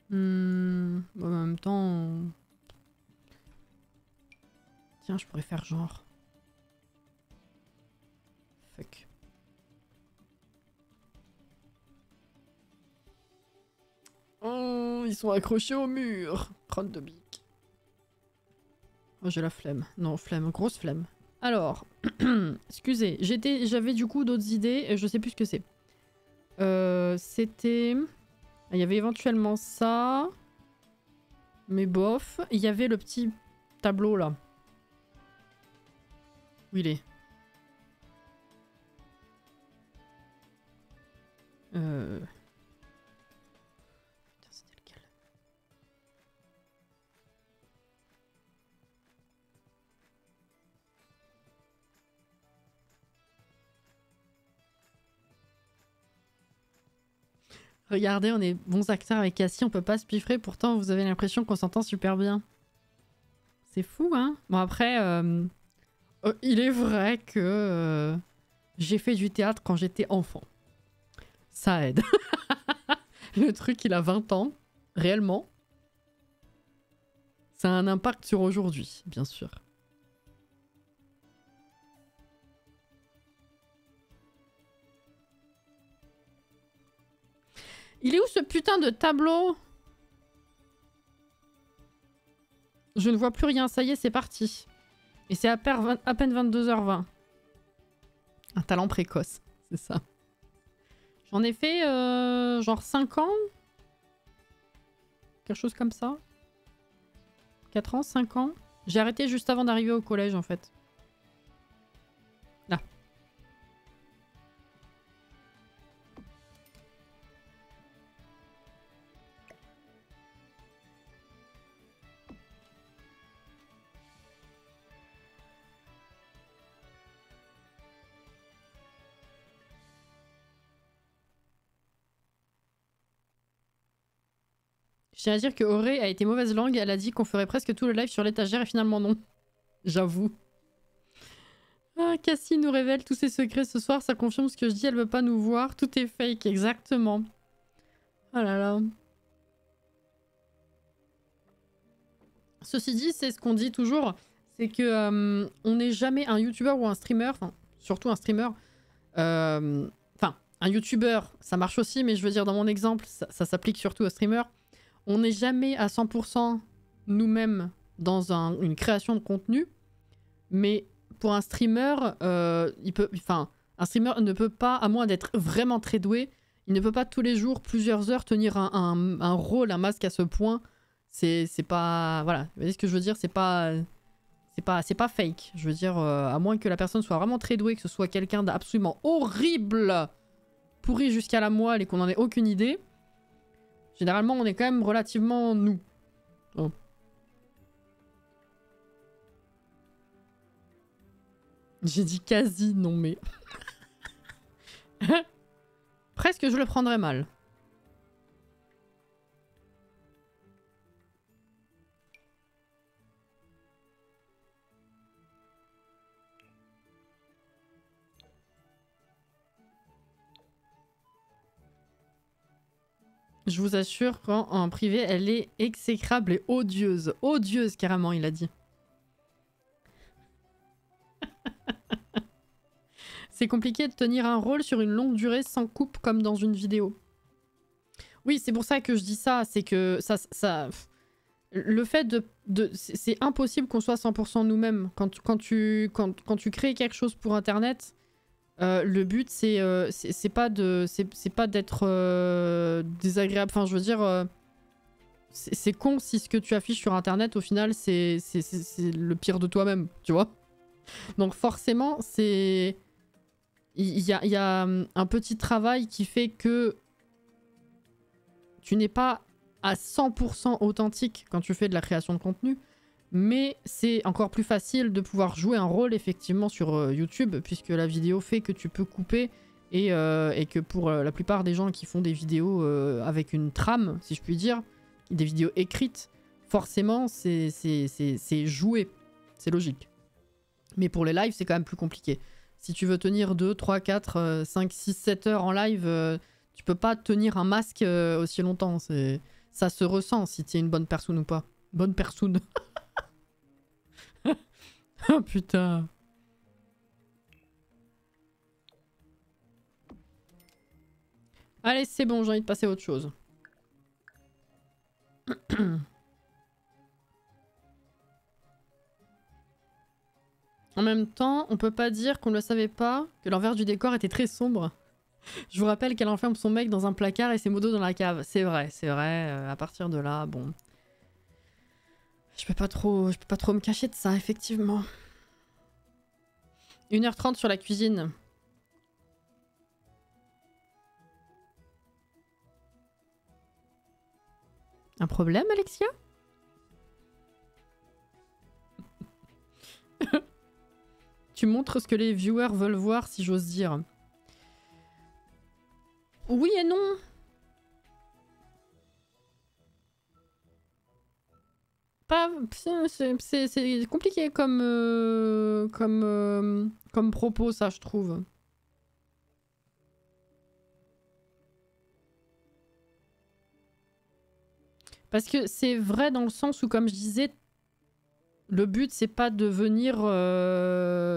Bon, en même temps... Tiens, je pourrais faire genre... Fuck. Oh, ils sont accrochés au mur. 32 bics. Oh, j'ai la flemme. Non, flemme, grosse flemme. Alors, excusez, j'avais du coup d'autres idées, et je sais plus ce que c'est. C'était... Il y avait éventuellement ça. Mais bof. Il y avait le petit tableau là. Où il est? Putain, c'était lequel? Regardez, on est bons acteurs avec Cassie, on peut pas se piffrer, pourtant vous avez l'impression qu'on s'entend super bien. C'est fou, hein? Bon après, il est vrai que j'ai fait du théâtre quand j'étais enfant. Ça aide. Le truc, il a 20 ans, réellement. Ça a un impact sur aujourd'hui, bien sûr. Il est où ce putain de tableau? Je ne vois plus rien, ça y est, c'est parti. Et c'est à peine 22h20. Un talent précoce, c'est ça. J'en ai fait genre 5 ans. Quelque chose comme ça. 4 ans, 5 ans. J'ai arrêté juste avant d'arriver au collège en fait. Là. Je tiens à dire que Auré a été mauvaise langue, elle a dit qu'on ferait presque tout le live sur l'étagère et finalement non. J'avoue. Ah, Cassie nous révèle tous ses secrets ce soir, ça confirme ce que je dis, elle veut pas nous voir, tout est fake, exactement. Oh là là. Ceci dit, c'est ce qu'on dit toujours, c'est que on n'est jamais un youtubeur ou un streamer, enfin surtout un streamer, enfin un youtubeur ça marche aussi, mais je veux dire dans mon exemple, ça s'applique surtout aux streamers. On n'est jamais à 100% nous-mêmes dans une création de contenu, mais pour un streamer, un streamer ne peut pas, à moins d'être vraiment très doué, il ne peut pas tous les jours, plusieurs heures, tenir un rôle, un masque à ce point. C'est pas... Voilà, vous voyez ce que je veux dire, c'est pas fake. Je veux dire, à moins que la personne soit vraiment très douée, que ce soit quelqu'un d'absolument horrible, pourri jusqu'à la moelle et qu'on n'en ait aucune idée. Généralement, on est quand même relativement nous. Oh. J'ai dit quasi, non mais... Presque je le prendrais mal. Je vous assure qu'en privé, elle est exécrable et odieuse. Odieuse, carrément, il a dit. C'est compliqué de tenir un rôle sur une longue durée sans coupe comme dans une vidéo. Oui, c'est pour ça que je dis ça. C'est que ça... Le fait de c'est impossible qu'on soit 100% nous-mêmes. Quand tu crées quelque chose pour Internet... le but c'est pas d'être désagréable, enfin je veux dire c'est con si ce que tu affiches sur internet au final c'est le pire de toi-même, tu vois. Donc forcément c'est il y a un petit travail qui fait que tu n'es pas à 100% authentique quand tu fais de la création de contenu. Mais c'est encore plus facile de pouvoir jouer un rôle effectivement sur YouTube, puisque la vidéo fait que tu peux couper et que pour la plupart des gens qui font des vidéos avec une trame, si je puis dire, des vidéos écrites, forcément c'est joué, c'est logique. Mais pour les lives, c'est quand même plus compliqué. Si tu veux tenir 2, 3, 4, 5, 6, 7 heures en live, tu peux pas tenir un masque aussi longtemps. Ça se ressent si tu es une bonne personne ou pas. Bonne personne. Oh putain. Allez, c'est bon, j'ai envie de passer à autre chose. En même temps, on peut pas dire qu'on ne le savait pas, que l'envers du décor était très sombre. Je vous rappelle qu'elle enferme son mec dans un placard et ses modos dans la cave. C'est vrai, à partir de là, bon... Je peux pas trop me cacher de ça, effectivement. 1h30 sur la cuisine. Un problème, Alexia? Tu montres ce que les viewers veulent voir, si j'ose dire. Oui et non. Pas, c'est compliqué comme propos, ça, je trouve. Parce que c'est vrai dans le sens où, comme je disais, le but, c'est pas de venir...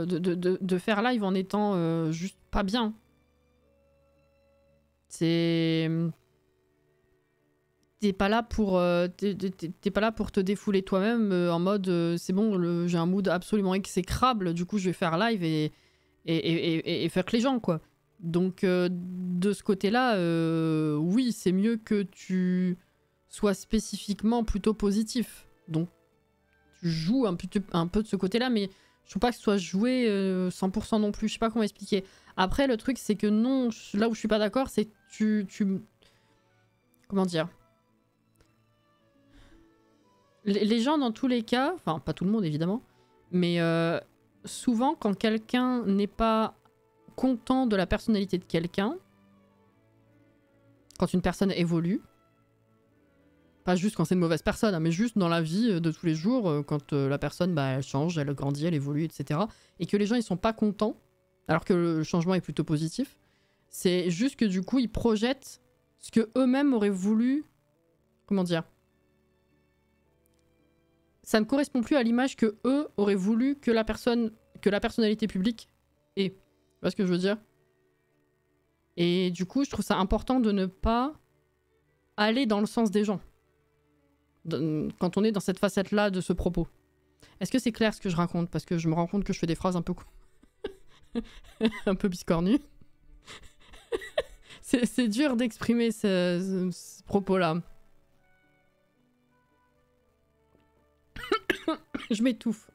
de faire live en étant juste pas bien. C'est... T'es pas là pour te défouler toi-même en mode c'est bon, j'ai un mood absolument exécrable, du coup je vais faire live et faire que les gens, quoi. Donc de ce côté-là, oui, c'est mieux que tu sois spécifiquement plutôt positif. Donc tu joues un peu de ce côté-là, mais je trouve pas que ce soit joué 100% non plus. Je sais pas comment expliquer. Après, le truc, c'est que non, là où je suis pas d'accord, c'est que tu... Comment dire? Les gens, dans tous les cas, enfin, pas tout le monde, évidemment, mais souvent, quand quelqu'un n'est pas content de la personnalité de quelqu'un, quand une personne évolue, pas juste quand c'est une mauvaise personne, hein, mais juste dans la vie de tous les jours, quand la personne, bah, elle change, elle grandit, elle évolue, etc., et que les gens, ils sont pas contents, alors que le changement est plutôt positif, c'est juste que du coup, ils projettent ce que eux-mêmes auraient voulu... Comment dire? Ça ne correspond plus à l'image que eux auraient voulu que la personnalité publique ait. Tu vois ce que je veux dire? Et du coup, je trouve ça important de ne pas aller dans le sens des gens. Quand on est dans cette facette-là de ce propos. Est-ce que c'est clair ce que je raconte? Parce que je me rends compte que je fais des phrases un peu... un peu biscornues. C'est dur d'exprimer ce propos-là. Je m'étouffe.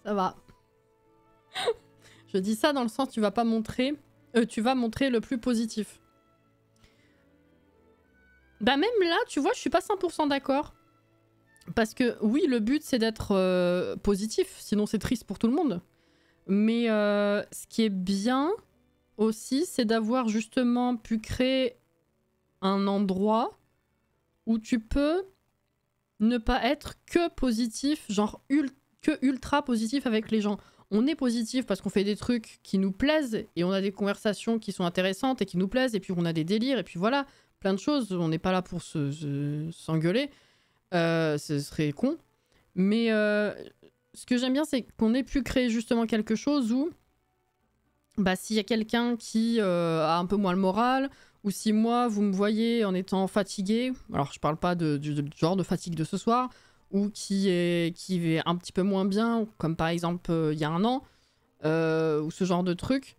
Ça va. Je dis ça dans le sens tu vas pas montrer... tu vas montrer le plus positif. Bah même là, tu vois, je suis pas 100% d'accord. Parce que oui, le but c'est d'être positif, sinon c'est triste pour tout le monde. Mais ce qui est bien aussi, c'est d'avoir justement pu créer un endroit où tu peux ne pas être que positif, genre que ultra positif avec les gens. On est positif parce qu'on fait des trucs qui nous plaisent et on a des conversations qui sont intéressantes et qui nous plaisent et puis on a des délires et puis voilà, plein de choses. On n'est pas là pour s'engueuler. Ce serait con. Mais ce que j'aime bien, c'est qu'on ait pu créer justement quelque chose où, bah, s'il y a quelqu'un qui a un peu moins le moral, ou si moi, vous me voyez en étant fatigué, alors je parle pas du genre de fatigue de ce soir, ou qui est un petit peu moins bien, comme par exemple il y a un an, ou ce genre de truc,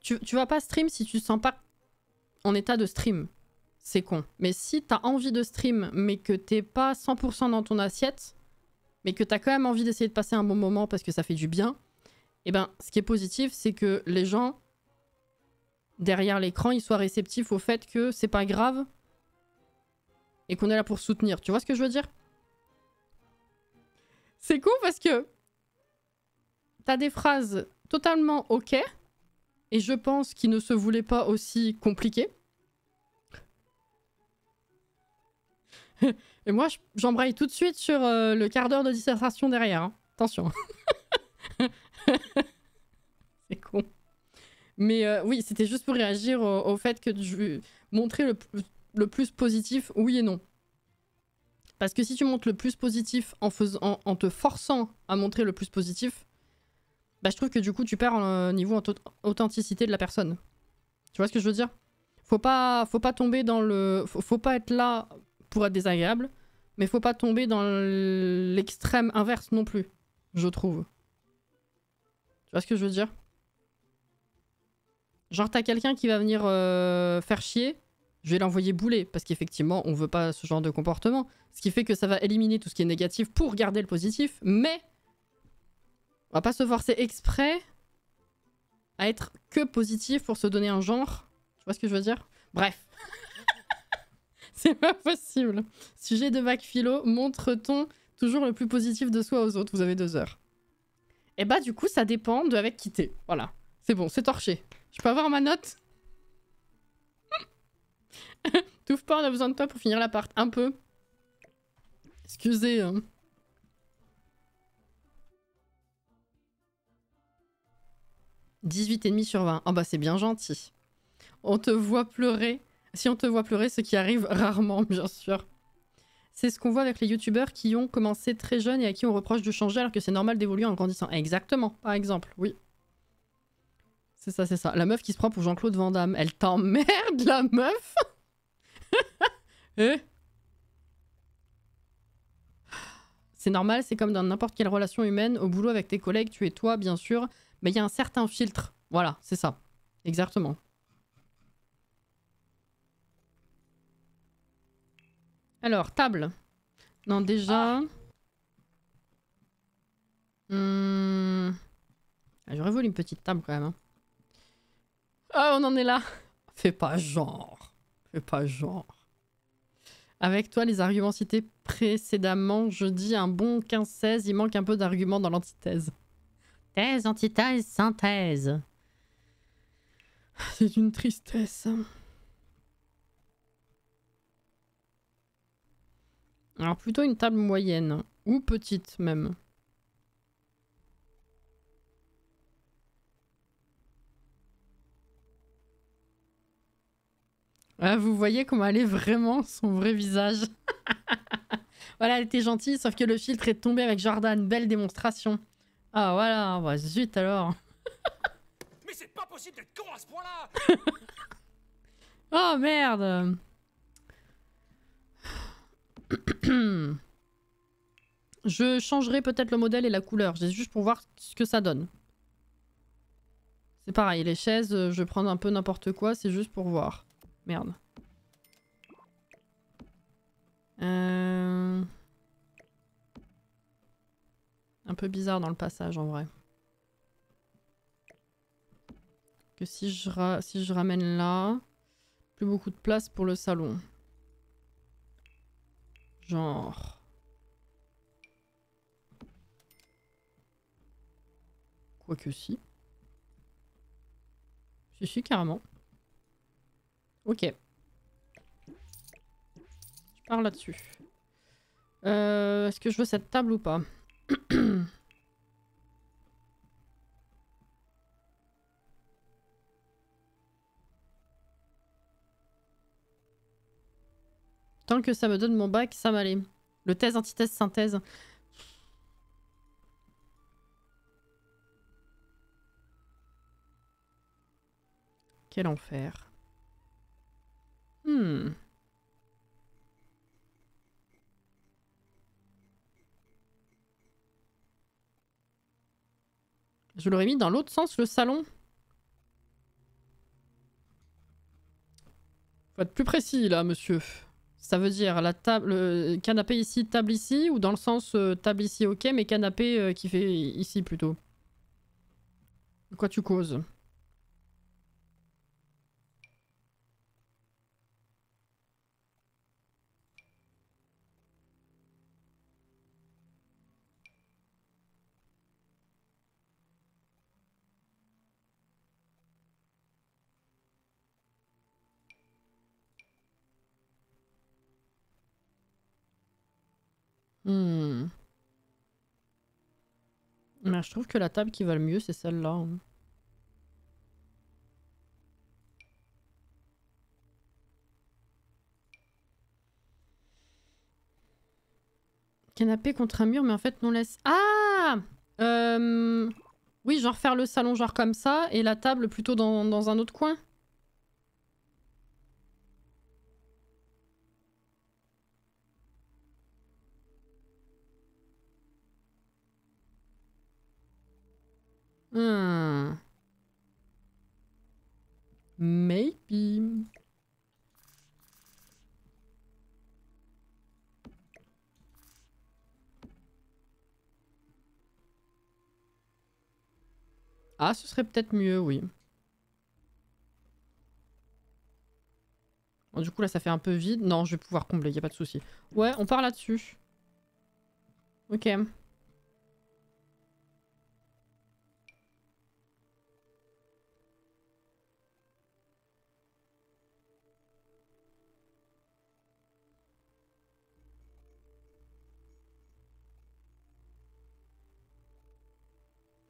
tu vas pas stream si tu te sens pas en état de stream. C'est con. Mais si t'as envie de stream, mais que t'es pas 100% dans ton assiette, mais que t'as quand même envie d'essayer de passer un bon moment parce que ça fait du bien, et ben, ce qui est positif, c'est que les gens, derrière l'écran, ils soient réceptifs au fait que c'est pas grave et qu'on est là pour soutenir. Tu vois ce que je veux dire? C'est con parce que t'as des phrases totalement ok, et je pense qu'ils ne se voulaient pas aussi compliqués. Et moi, j'embraye tout de suite sur le quart d'heure de dissertation derrière. Hein. Attention. C'est con. Mais oui, c'était juste pour réagir au fait que je montrer le plus positif, oui et non. Parce que si tu montres le plus positif en te forçant à montrer le plus positif, bah je trouve que du coup tu perds niveau authenticité de la personne. Tu vois ce que je veux dire? Faut pas tomber dans le... Faut pas être là pour être désagréable, mais faut pas tomber dans l'extrême inverse non plus, je trouve. Tu vois ce que je veux dire? Genre t'as quelqu'un qui va venir faire chier, je vais l'envoyer bouler, parce qu'effectivement on veut pas ce genre de comportement, ce qui fait que ça va éliminer tout ce qui est négatif pour garder le positif, mais on va pas se forcer exprès à être que positif pour se donner un genre. Tu vois ce que je veux dire? Bref. C'est pas possible. Sujet de bac philo, montre-t-on toujours le plus positif de soi aux autres? Vous avez 2 heures. Et bah du coup ça dépend de avec qui t'es. Voilà. C'est bon, c'est torché. Je peux avoir ma note? Touffe pas, on a besoin de toi pour finir l'appart. Un peu. Excusez. Hein. « 18,5 sur 20. Ah bah c'est bien gentil. On te voit pleurer. Si on te voit pleurer, ce qui arrive rarement, bien sûr. C'est ce qu'on voit avec les youtubeurs qui ont commencé très jeunes et à qui on reproche de changer alors que c'est normal d'évoluer en grandissant. Exactement, par exemple, oui. C'est ça, c'est ça. La meuf qui se prend pour Jean-Claude Van Damme. Elle t'emmerde, la meuf. C'est normal, c'est comme dans n'importe quelle relation humaine. Au boulot avec tes collègues, tu es toi, bien sûr. Mais il y a un certain filtre. Voilà, c'est ça. Exactement. Alors, table. Non, déjà... J'aurais voulu une petite table quand même. Hein. Ah, on en est là. Fais pas genre. Fais pas genre. Avec toi, les arguments cités précédemment, je dis un bon 15-16, il manque un peu d'arguments dans l'antithèse. Thèse, antithèse, synthèse. C'est une tristesse. Alors plutôt une table moyenne, ou petite même. Ah, vous voyez comment elle est vraiment son vrai visage. Voilà, elle était gentille, sauf que le filtre est tombé avec Jordan. Belle démonstration. Ah voilà, bah, zut alors. Mais c'est pas possible d'être con à ce point-là. Oh merde. Je changerai peut-être le modèle et la couleur, juste pour voir ce que ça donne. C'est pareil, les chaises, je vais prendre un peu n'importe quoi, c'est juste pour voir. Merde. Un peu bizarre dans le passage en vrai. Que si je ramène là, plus beaucoup de place pour le salon. Genre... Quoique si. Si, carrément. Ok. Je pars là-dessus. Est-ce que je veux cette table ou pas? Tant que ça me donne mon bac, ça m'allait. Le thèse, antithèse, synthèse. Quel enfer. Je l'aurais mis dans l'autre sens, le salon. Faut être plus précis là, monsieur. Ça veut dire la table, canapé ici, table ici, ou dans le sens table ici, ok, mais canapé qui fait ici plutôt. De quoi tu causes? Mais je trouve que la table qui va le mieux, c'est celle-là. Hein. Canapé contre un mur, mais en fait non laisse... Ah Oui, genre faire le salon genre comme ça et la table plutôt dans un autre coin. Hmm. Maybe. Ah, ce serait peut-être mieux, oui. Bon, du coup, là, ça fait un peu vide. Non, je vais pouvoir combler, y a pas de souci. Ouais, on part là-dessus. Ok.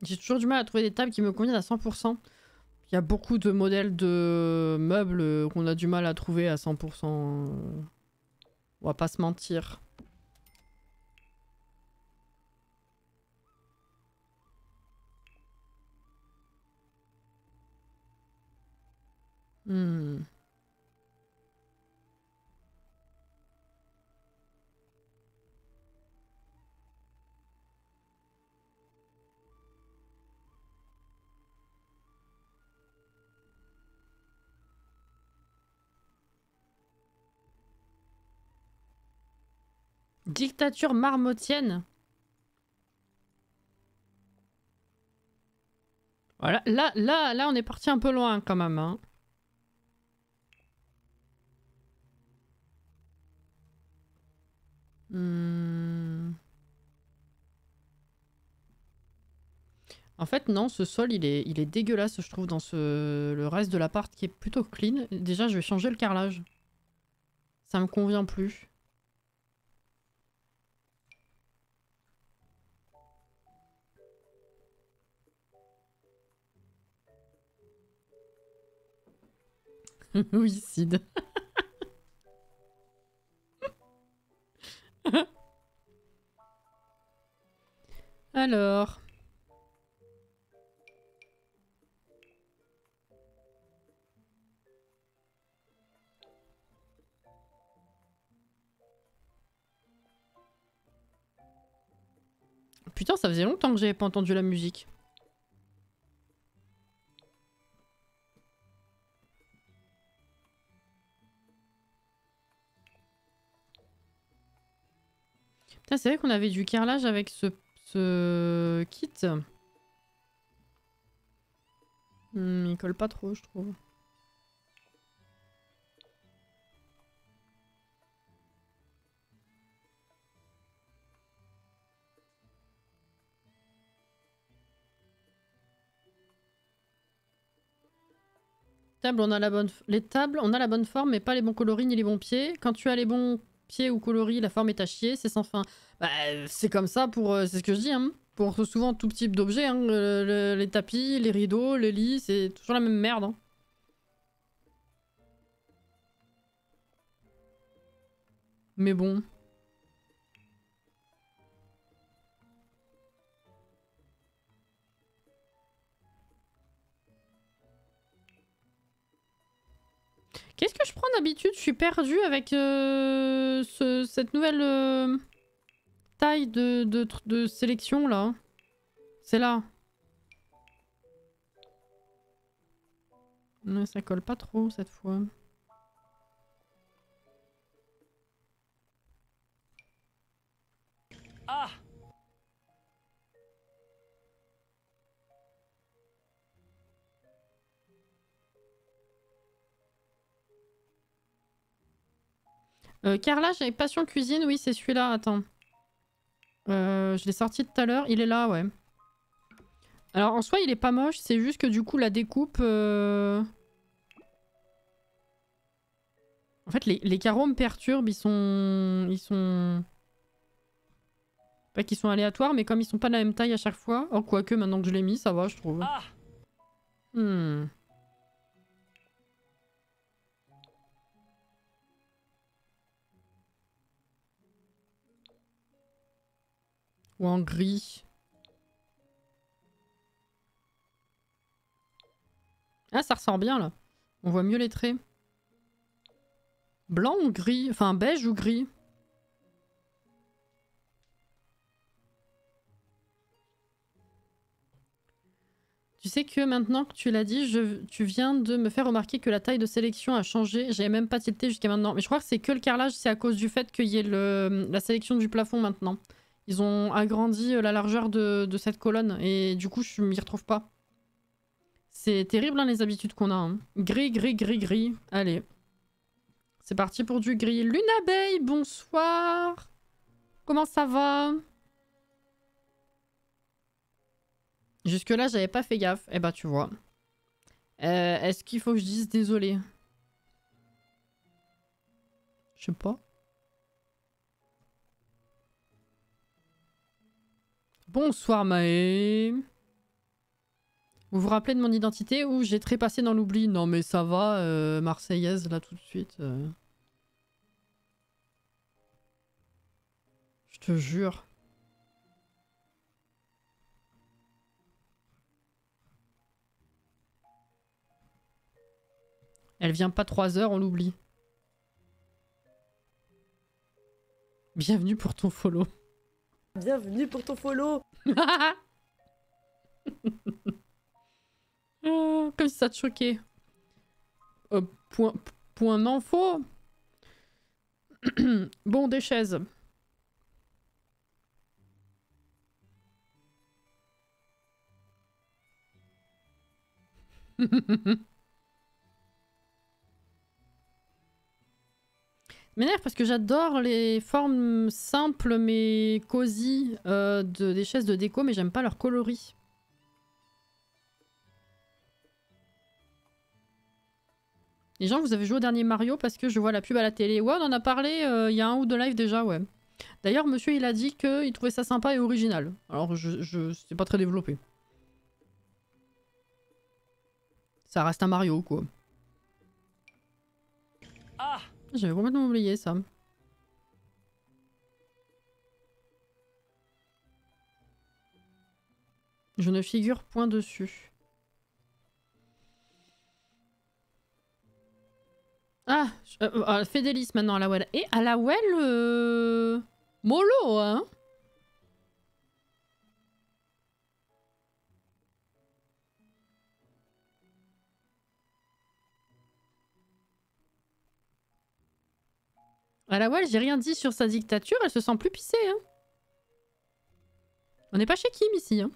J'ai toujours du mal à trouver des tables qui me conviennent à 100%. Il y a beaucoup de modèles de meubles qu'on a du mal à trouver à 100%. On va pas se mentir. Hmm. Dictature marmotienne. Voilà, là, on est parti un peu loin quand même. Hein. Hmm. En fait, non, ce sol, il est dégueulasse, je trouve, dans le reste de l'appart qui est plutôt clean. Déjà, je vais changer le carrelage. Ça me convient plus. Oui, Sid. Alors... Putain, ça faisait longtemps que j'avais pas entendu la musique. Putain, c'est vrai qu'on avait du carrelage avec ce kit. Il colle pas trop, je trouve. Table, on a la bonne... Les tables, on a la bonne forme, mais pas les bons coloris ni les bons pieds. Quand tu as les bons pieds ou coloris, la forme est à chier, c'est sans fin. Bah, c'est comme ça pour... c'est ce que je dis, hein. Pour souvent tout type d'objets, hein. Les tapis, les rideaux, les lits, c'est toujours la même merde. Hein. Mais bon... Qu'est-ce que je prends d'habitude? Je suis perdue avec cette nouvelle taille de sélection là. C'est là. Ouais, ça colle pas trop cette fois. Ah! Carrelage avec passion cuisine, oui c'est celui-là, attends. Je l'ai sorti tout à l'heure, il est là, ouais. Alors en soi il est pas moche, c'est juste que du coup la découpe... En fait les carreaux me perturbent, ils sont... Pas qu'ils sont aléatoires, mais comme ils sont pas de la même taille à chaque fois... Oh quoique maintenant que je l'ai mis, ça va je trouve. Ah! Hmm. Ou en gris. Ah, ça ressort bien là. On voit mieux les traits. Blanc ou gris? Enfin, beige ou gris? Tu sais que maintenant que tu l'as dit, tu viens de me faire remarquer que la taille de sélection a changé. J'avais même pas tilté jusqu'à maintenant. Mais je crois que c'est que le carrelage, c'est à cause du fait qu'il y ait la sélection du plafond maintenant. Ils ont agrandi la largeur de cette colonne et du coup, je m'y retrouve pas. C'est terrible hein, les habitudes qu'on a. Hein. Gris, gris, gris, gris. Allez. C'est parti pour du gris. Lune abeille, bonsoir. Comment ça va? Jusque-là, j'avais pas fait gaffe. Eh bah, tu vois. Est-ce qu'il faut que je dise désolé? Je sais pas. Bonsoir Maë. Vous vous rappelez de mon identité ou j'ai trépassé dans l'oubli? Non mais ça va, Marseillaise là tout de suite. Je te jure. Elle vient pas 3 heures, on l'oublie. Bienvenue pour ton follow. Bienvenue pour ton follow. Comme si ça te choquait. Point d'info. Bon, des chaises. M'énerve parce que j'adore les formes simples mais cosy des chaises de déco, mais j'aime pas leur coloris. Les gens, vous avez joué au dernier Mario parce que je vois la pub à la télé. Ouais, on en a parlé il y a un ou deux lives déjà, ouais. D'ailleurs, monsieur, il a dit qu'il trouvait ça sympa et original. Alors, c'est pas très développé. Ça reste un Mario, quoi. Ah! J'avais complètement oublié ça. Je ne figure point dessus. Ah, Fédélis maintenant à la well. Et à la well, mollo, hein? À la well, j'ai rien dit sur sa dictature, elle se sent plus pissée, hein? On n'est pas chez Kim ici, hein?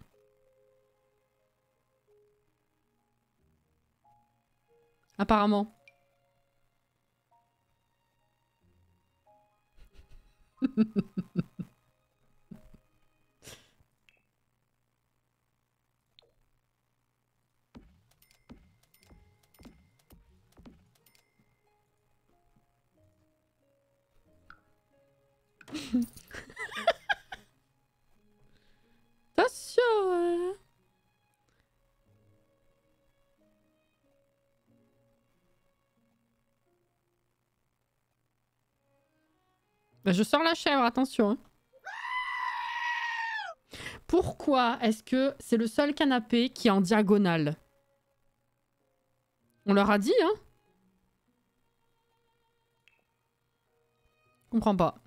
Apparemment. Attention, hein. Bah, je sors la chèvre, attention. Hein. Pourquoi est-ce que c'est le seul canapé qui est en diagonale? On leur a dit, hein? Je comprends pas.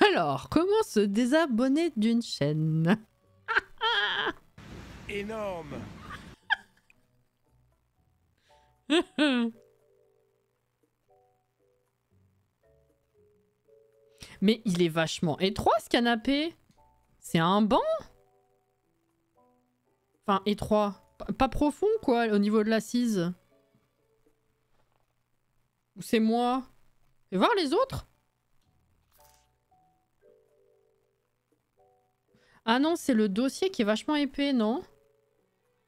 Alors, comment se désabonner d'une chaîne? Énorme! Mais il est vachement étroit ce canapé. C'est un banc? Enfin, étroit. Pas profond, quoi, au niveau de l'assise. Ou c'est moi? Fais voir les autres? Ah non, c'est le dossier qui est vachement épais, non?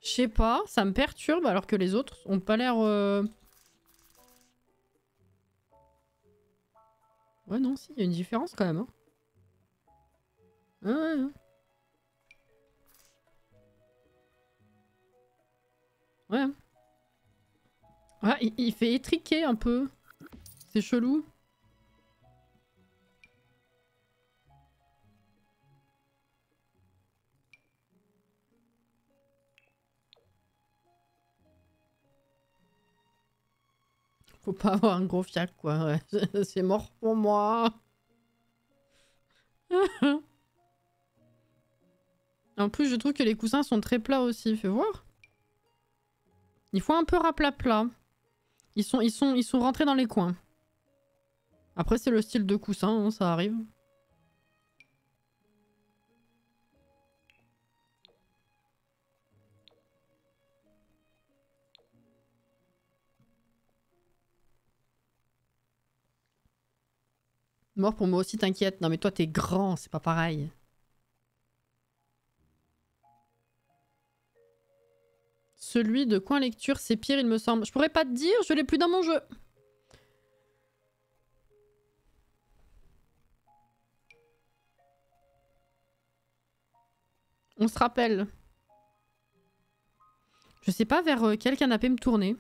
Je sais pas, ça me perturbe alors que les autres ont pas l'air... Ouais, non, si, il y a une différence quand même. Hein. Ouais. Ouais. Ah, il fait étriquer un peu. C'est chelou. Faut pas avoir un gros fiac, quoi. Ouais. C'est mort pour moi. En plus, je trouve que les coussins sont très plats aussi. Fais voir. Il faut un peu raplat-plat. Ils sont rentrés dans les coins. Après, c'est le style de coussin, hein, ça arrive. Mort pour moi aussi, t'inquiète. Non mais toi, t'es grand, c'est pas pareil. Celui de coin lecture, c'est pire, il me semble. Je pourrais pas te dire, je l'ai plus dans mon jeu. On se rappelle. Je sais pas vers quel canapé me tourner.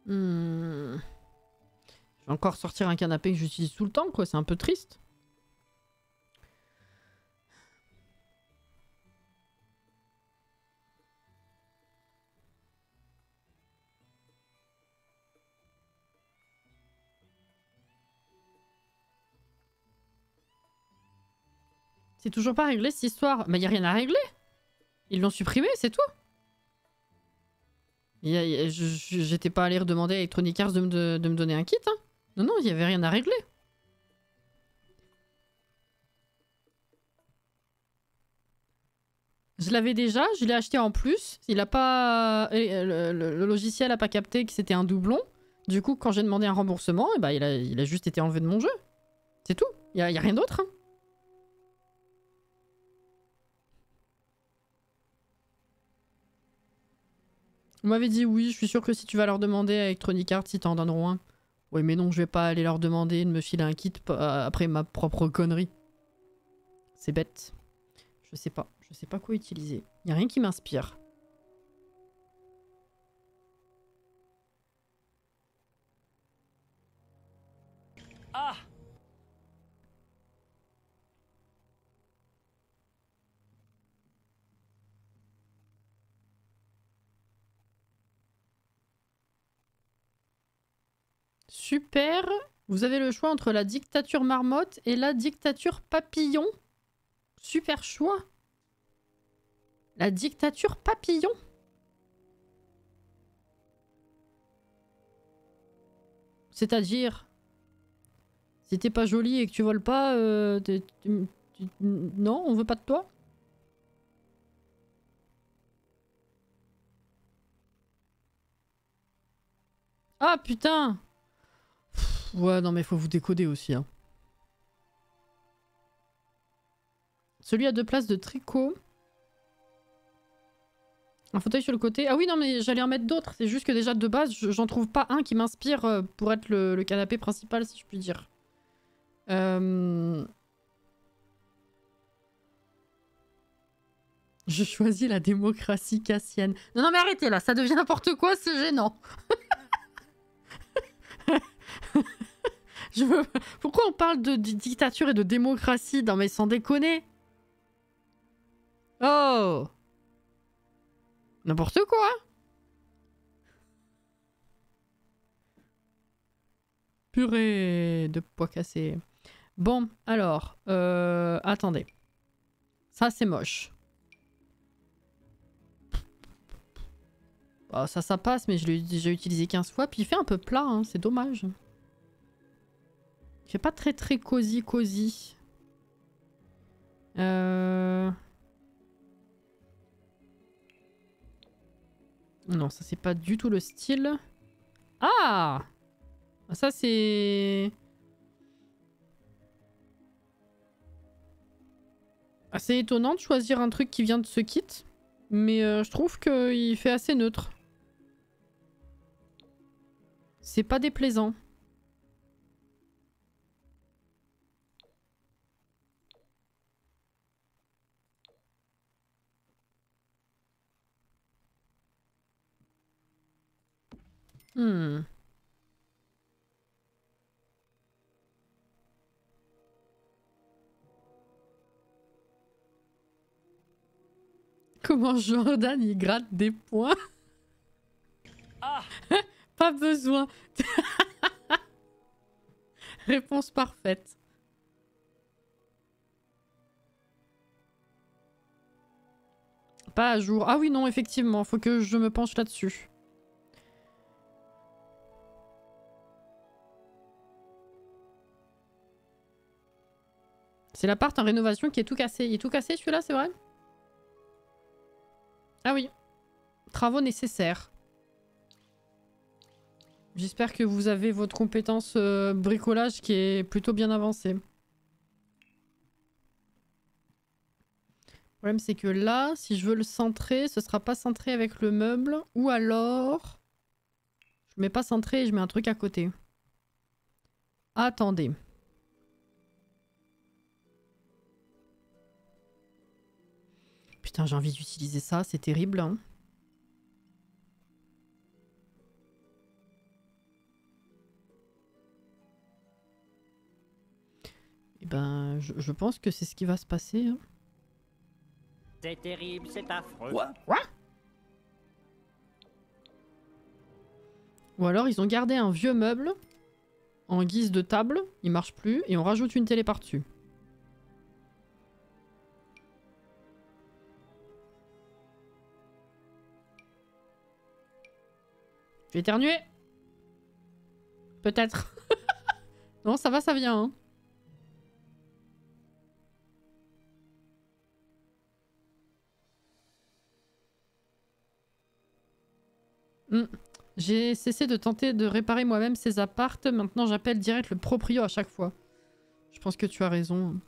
Je vais encore sortir un canapé que j'utilise tout le temps, quoi. C'est un peu triste. C'est toujours pas réglé cette histoire. Mais y a rien à régler. Ils l'ont supprimé, c'est tout. J'étais pas allé redemander à Electronic Arts de me donner un kit. Hein. Non, non, il y avait rien à régler. Je l'avais déjà, je l'ai acheté en plus. Il a pas, le logiciel a pas capté que c'était un doublon. Du coup, quand j'ai demandé un remboursement, eh ben, il a juste été enlevé de mon jeu. C'est tout. Y a rien d'autre. Hein. On m'avait dit oui, je suis sûr que si tu vas leur demander à Electronic Arts, ils t'en donneront un. Oui, mais non, je vais pas aller leur demander de me filer un kit après ma propre connerie. C'est bête. Je sais pas quoi utiliser. Y a rien qui m'inspire. Ah! Super. Vous avez le choix entre la dictature marmotte et la dictature papillon. Super choix. La dictature papillon. C'est-à-dire, si t'es pas jolie et que tu voles pas, non, on veut pas de toi. Ah putain. Pff, ouais, non mais faut vous décoder aussi. Hein. Celui à 2 places de tricot. Un fauteuil sur le côté. Ah oui, non mais j'allais en mettre d'autres. C'est juste que déjà de base, j'en trouve pas un qui m'inspire pour être le canapé principal, si je puis dire. Je choisis la démocratie cassienne. Non, non mais arrêtez là, ça devient n'importe quoi, c'est gênant. Je veux... Pourquoi on parle de dictature et de démocratie? Non mais sans déconner. Oh! N'importe quoi. Purée de pois cassés. Bon, alors, attendez. Ça, c'est moche. Oh, ça passe, mais je l'ai déjà utilisé 15 fois. Puis il fait un peu plat, hein, c'est dommage. Il fait pas très cosy. Non, ça c'est pas du tout le style. Ah! Ça c'est... assez étonnant de choisir un truc qui vient de ce kit. Mais je trouve qu'il fait assez neutre. C'est pas déplaisant. Hmm. Comment Jordan il gratte des points? Ah, Pas besoin. Réponse parfaite. Pas à jour. Ah oui, non, effectivement, faut que je me penche là-dessus. C'est l'appart en rénovation qui est tout cassé. Il est tout cassé celui-là, c'est vrai? Ah oui. Travaux nécessaires. J'espère que vous avez votre compétence bricolage qui est plutôt bien avancée. Le problème c'est que là, si je veux le centrer, ce sera pas centré avec le meuble. Ou alors... Je mets pas centré et je mets un truc à côté. Attendez. Putain, j'ai envie d'utiliser ça, c'est terrible. Hein. Et ben, je pense que c'est ce qui va se passer. Hein. c'est terrible, c'est affreux. Quoi? Ou alors ils ont gardé un vieux meuble en guise de table, il marche plus, et on rajoute une télé par-dessus. Je vais éternuer. Peut-être. Non, ça va, ça vient. Hein. J'ai cessé de tenter de réparer moi-même ces appartes. Maintenant, j'appelle direct le proprio à chaque fois. Je pense que tu as raison.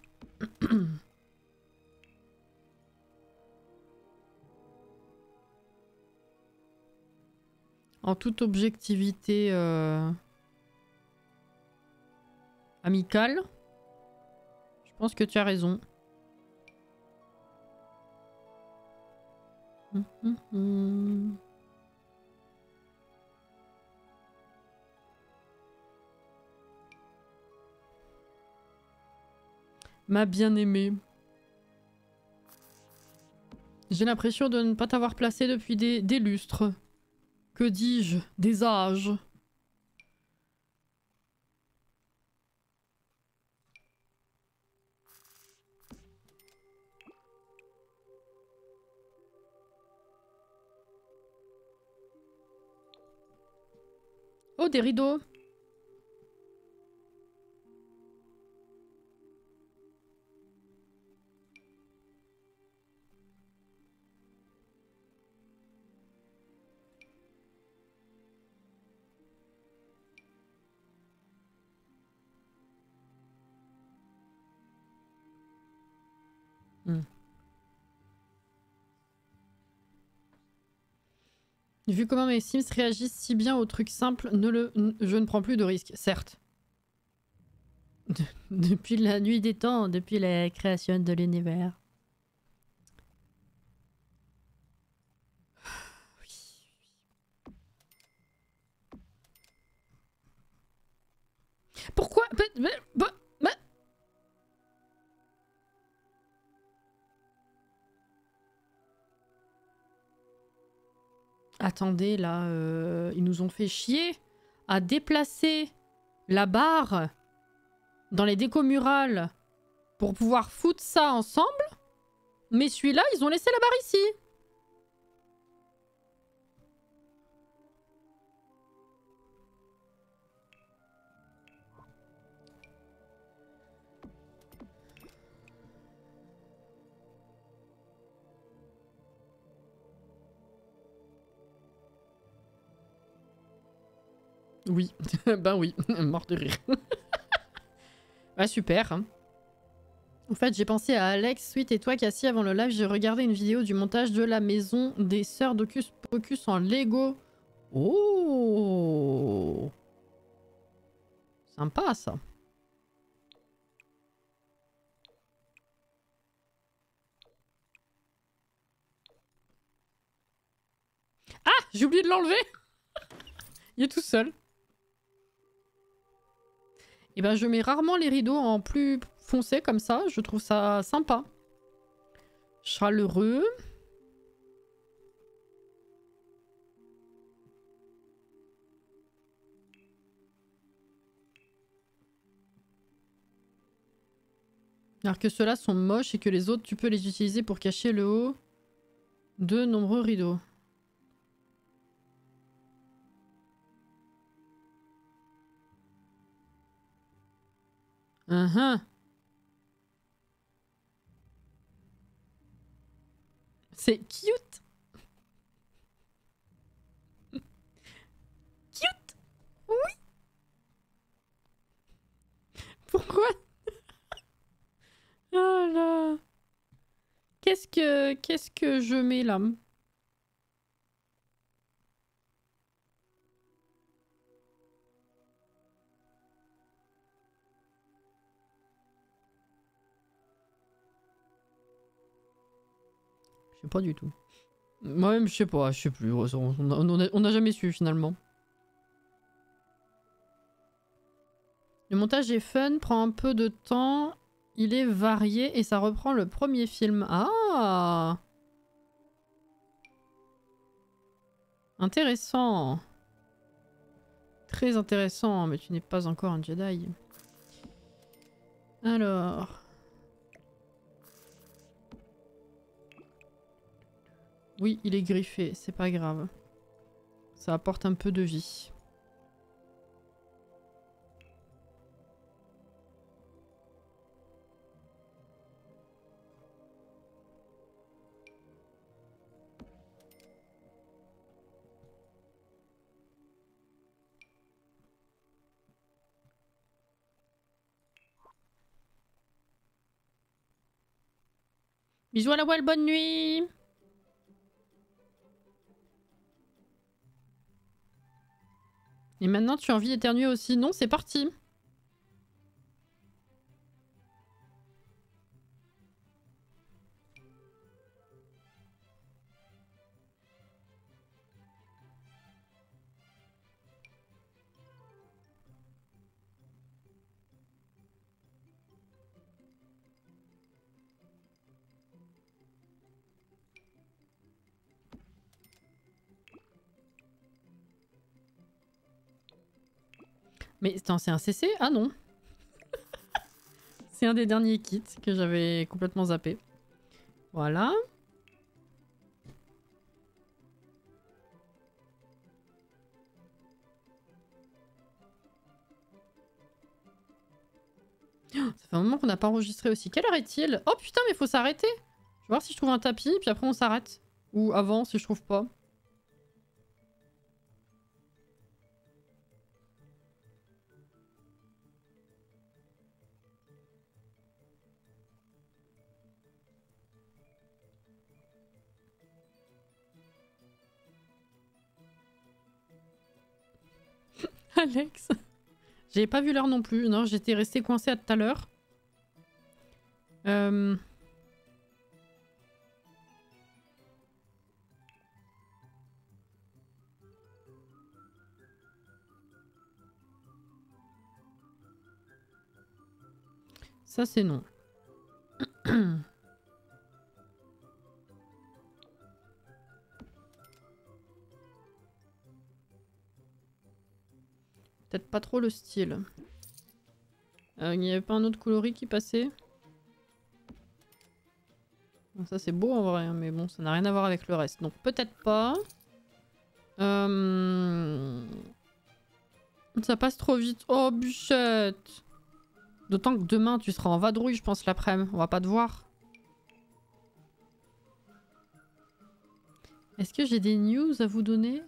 En toute objectivité amicale, je pense que tu as raison. Ma bien-aimée. J'ai l'impression de ne pas t'avoir placé depuis des lustres. Que dis-je? Des âges. Oh, des rideaux. Vu comment mes Sims réagissent si bien aux trucs simples, je ne prends plus de risques, certes. Depuis la nuit des temps, depuis la création de l'univers. Pourquoi? Attendez, là, ils nous ont fait chier à déplacer la barre dans les décos murales pour pouvoir foutre ça ensemble. Mais celui-là, ils ont laissé la barre ici. Oui, ben oui, mort de rire. Ah super. Hein. En fait, j'ai pensé à Alex, Sweet et toi, Cassie, avant le live, j'ai regardé une vidéo du montage de la maison des sœurs d'Hocus Pocus en Lego. Oh! Sympa ça. Ah, j'ai oublié de l'enlever. Il est tout seul. Et ben je mets rarement les rideaux en plus foncé comme ça. Je trouve ça sympa. Chaleureux. Alors que ceux-là sont moches et que les autres, tu peux les utiliser pour cacher le haut de nombreux rideaux. C'est cute. Cute. Oui. Pourquoi? Oh là. Qu'est-ce que je mets là? Je sais pas du tout. Moi-même, je sais pas, je sais plus. On n'a jamais su finalement. Le montage est fun, prend un peu de temps. Il est varié et ça reprend le premier film. Ah! Intéressant. Très intéressant, mais tu n'es pas encore un Jedi. Alors... Oui, il est griffé, c'est pas grave. Ça apporte un peu de vie. Bisous à la voile, bonne nuit! Et maintenant, tu as envie d'éternuer aussi? Non, c'est parti! Mais attends, c'est un CC? Ah non! C'est un des derniers kits que j'avais complètement zappé. Voilà. Ça fait un moment qu'on n'a pas enregistré aussi. Quelle heure est-il? Oh putain, mais faut s'arrêter! Je vais voir si je trouve un tapis, puis après on s'arrête. Ou avant, si je trouve pas. Alex. J'avais pas vu l'heure non plus. Non, j'étais restée coincée à tout à l'heure. Ça, c'est non. Peut-être pas trop le style. Il n'y avait pas un autre coloris qui passait? Bon, ça c'est beau en vrai, mais bon, ça n'a rien à voir avec le reste. Donc peut-être pas. Ça passe trop vite. Oh, Bûchette! D'autant que demain, tu seras en vadrouille, je pense, l'après-midi. On va pas te voir. Est-ce que j'ai des news à vous donner?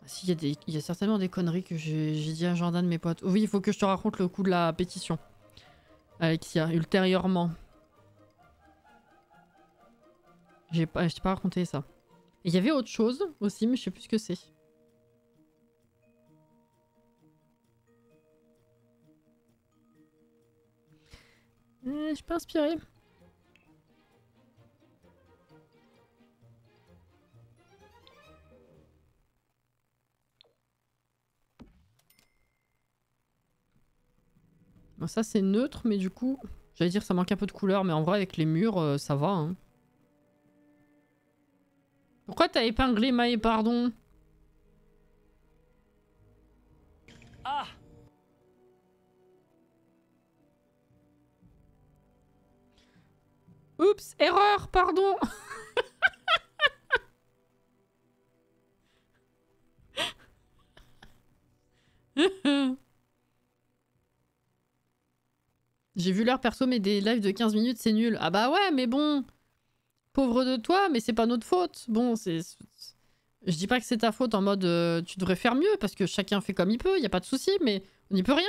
Ah, si, il y a certainement des conneries que j'ai dit à Jordan, mes potes. Oui, il faut que je te raconte le coup de la pétition. Alexia, ultérieurement. Je t'ai pas raconté ça. Et il y avait autre chose aussi, mais je sais plus ce que c'est. Je suis pas inspirée. Bon, ça c'est neutre, mais du coup, j'allais dire ça manque un peu de couleur, mais en vrai avec les murs, ça va. Hein. Pourquoi t'as épinglé Maë, pardon? Ah! Oups, erreur, pardon. J'ai vu l'heure perso, mais des lives de 15 minutes, c'est nul. Ah bah ouais, mais bon, pauvre de toi, mais c'est pas notre faute. Bon, c'est... Je dis pas que c'est ta faute en mode tu devrais faire mieux, parce que chacun fait comme il peut, y a pas de souci, mais on n'y peut rien.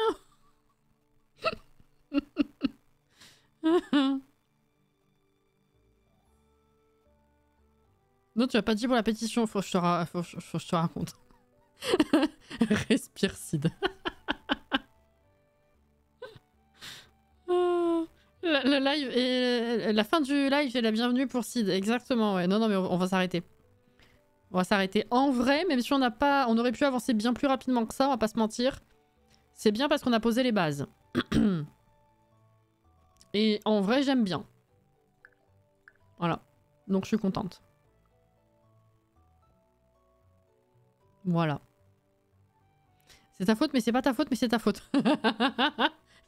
Non, tu as pas dit pour la pétition, faut que je te raconte. Respire, Sid. Le live et la fin du live et la bienvenue pour Sid, exactement. Ouais. Non, mais on va s'arrêter. On va s'arrêter. En vrai, même si on n'a pas, on aurait pu avancer bien plus rapidement que ça, on va pas se mentir. C'est bien parce qu'on a posé les bases. Et en vrai, j'aime bien. Voilà. Donc je suis contente. Voilà. C'est ta faute, mais c'est pas ta faute, mais c'est ta faute.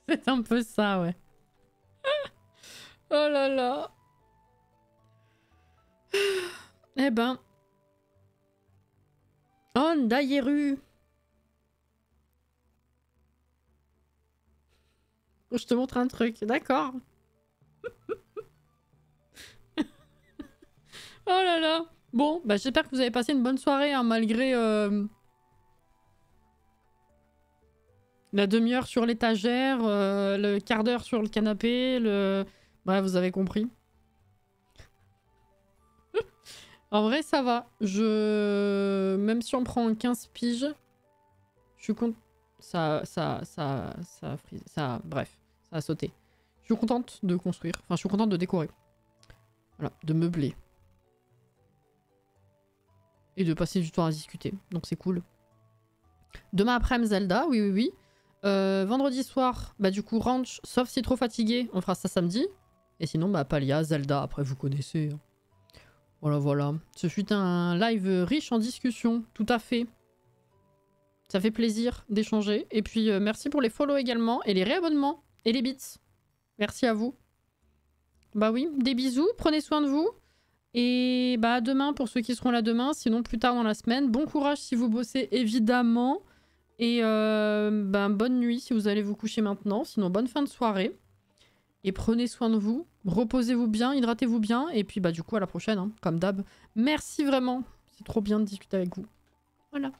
C'est un peu ça, ouais. Oh là là. Eh ben. Oh, Ndayeru. Je te montre un truc, d'accord. Oh là là. Bon, bah j'espère que vous avez passé une bonne soirée, hein, malgré la demi-heure sur l'étagère, le quart d'heure sur le canapé, le... Bref, vous avez compris. En vrai, ça va. Même si on prend 15 piges, je suis contente. Bref, ça a sauté. Je suis contente de construire. Enfin, je suis contente de décorer. Voilà, de meubler. Et de passer du temps à discuter. Donc c'est cool. Demain après-midi, Zelda, oui, oui, oui. Vendredi soir, bah du coup, ranch, sauf si trop fatigué, on fera ça samedi. Et sinon, bah Palia, Zelda, après vous connaissez. Voilà, voilà. Ce fut un live riche en discussion, tout à fait. Ça fait plaisir d'échanger. Et puis, merci pour les follow également, et les réabonnements, et les bits. Merci à vous. Bah oui, des bisous, prenez soin de vous. Et bah à demain pour ceux qui seront là demain, sinon plus tard dans la semaine. Bon courage si vous bossez, évidemment. Et bah, bonne nuit si vous allez vous coucher maintenant. Sinon, bonne fin de soirée. Et prenez soin de vous. Reposez-vous bien, hydratez-vous bien. Et puis bah du coup à la prochaine, hein, comme d'hab. Merci vraiment. C'est trop bien de discuter avec vous. Voilà.